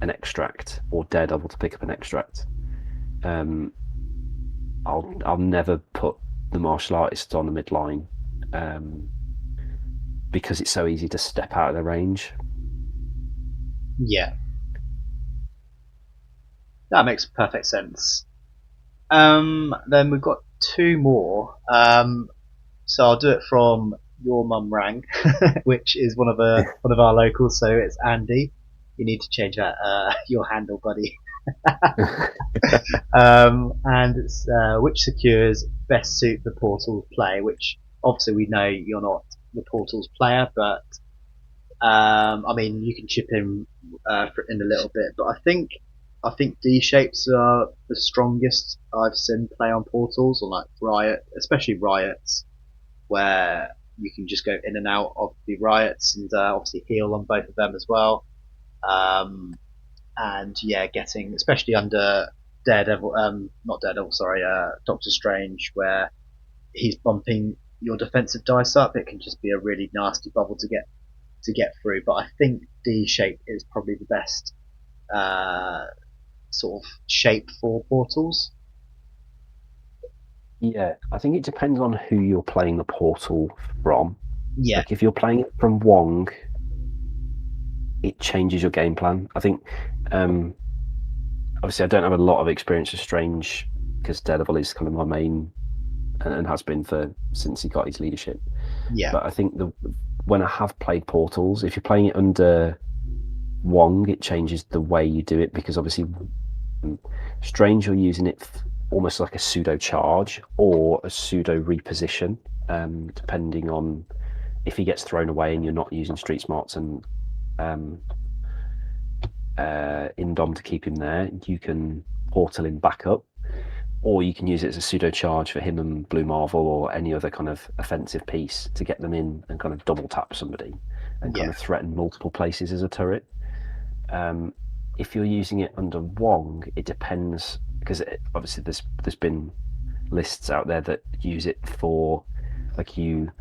extract, or Daredevil to pick up an extract. I'll never put the martial artists on the midline, because it's so easy to step out of their range. yeah, that makes perfect sense. Then we've got 2 more. So I'll do it from your mum rang, which is one of our locals. So it's Andy. You need to change that your handle, buddy. And it's which secures best suit the Portals play. Which obviously we know you're not the Portals player, but I mean you can chip in in a little bit. But I think D shapes are the strongest I've seen play on Portals, or like Riot, especially Riots, where you can just go in and out of the riots and obviously heal on both of them as well. And yeah, getting especially under Daredevil, not Daredevil, sorry, Doctor Strange, where he's bumping your defensive dice up, it can just be a really nasty bubble to get through. But I think D shape is probably the best sort of shape for portals. Yeah, I think it depends on who you're playing the portal from. Yeah, Like if you're playing it from Wong, it changes your game plan. I think, obviously, I don't have a lot of experience with Strange because Daredevil is kind of my main, and has been since he got his leadership. yeah, But I think when I have played Portals, if you're playing it under Wong, it changes the way you do it, because obviously Strange, you're using it almost like a pseudo charge or a pseudo reposition, depending on if he gets thrown away and you're not using street smarts and Indom to keep him there, you can portal him back up, or you can use it as a pseudo charge for him and Blue Marvel or any other kind of offensive piece to get them in and kind of double tap somebody and kind yeah, of threaten multiple places as a turret. If you're using it under Wong, it depends, because obviously there's been lists out there that use it for, like, you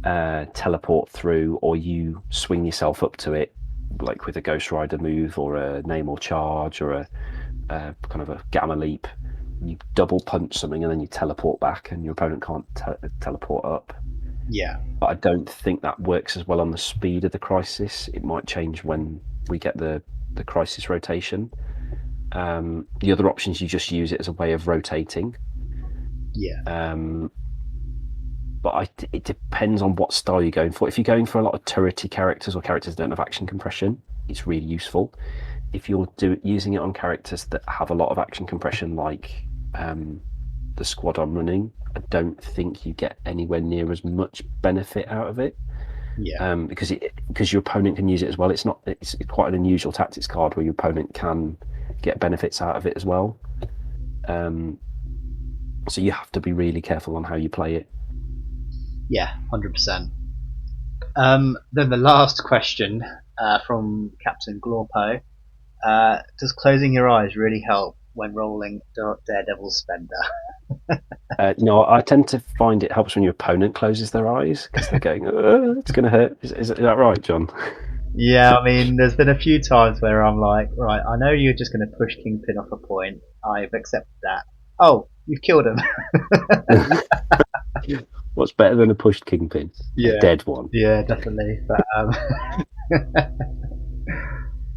teleport through, or you swing yourself up to it, like with a Ghost Rider move or a Namor charge or a kind of a Gamma Leap. You double punch something and then you teleport back, and your opponent can't teleport up. yeah, But I don't think that works as well on the speed of the Crisis. It might change when we get the Crisis rotation. The other option is you just use it as a way of rotating. yeah, But it depends on what style you're going for. If you're going for a lot of turrety characters or characters that don't have action compression, it's really useful. If you're using it on characters that have a lot of action compression, like the squad I'm running, I don't think you get anywhere near as much benefit out of it. yeah. Because your opponent can use it as well. It's quite an unusual tactics card where your opponent can get benefits out of it as well. So you have to be really careful on how you play it. Yeah, 100%. Then the last question from Captain Glorpo. Does closing your eyes really help when rolling Daredevil Spender? No, I tend to find it helps when your opponent closes their eyes because they're going, it's going to hurt. Is that right, John? Yeah, I mean, there's been a few times where I'm like, right, I know you're just going to push Kingpin off a point. I've accepted that. Oh, you've killed him. What's better than a pushed kingpin? A Yeah, dead one. yeah, definitely. But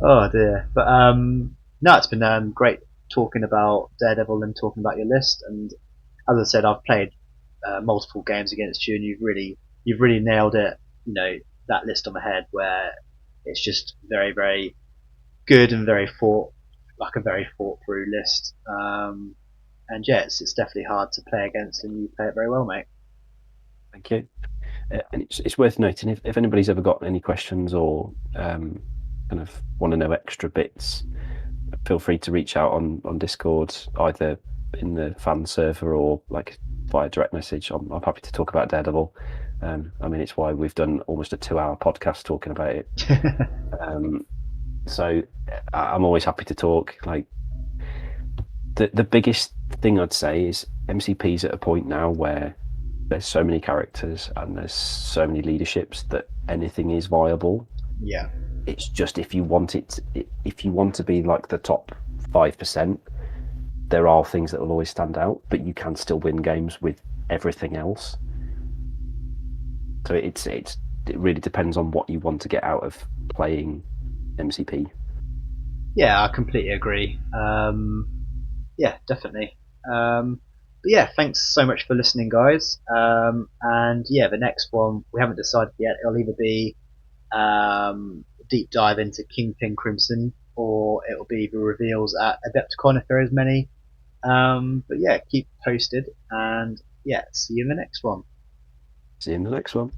oh dear. But no, it's been great talking about Daredevil and talking about your list. And as I said, I've played multiple games against you, and you've really nailed it. You know, that list on the head where it's just very, very good and very fought, like a very fought through list. And yeah, it's definitely hard to play against, and you play it very well, mate. Thank you. And it's worth noting if anybody's ever got any questions or kind of want to know extra bits, feel free to reach out on Discord, either in the fan server or like via direct message. I'm happy to talk about Daredevil. I mean, it's why we've done almost a 2-hour podcast talking about it. So I'm always happy to talk. Like the biggest thing I'd say is MCP's at a point now where there's so many characters and there's so many leaderships that anything is viable. Yeah. It's just if you want to be like the top 5%, there are things that will always stand out, but you can still win games with everything else. So it really depends on what you want to get out of playing MCP. Yeah, I completely agree. Yeah, definitely. But yeah, thanks so much for listening, guys. And yeah, the next one we haven't decided yet. It'll either be deep dive into Kingpin Crimson, or it'll be the reveals at Adepticon if there is many. But yeah, keep posted, and yeah, see you in the next one. See you in the next one.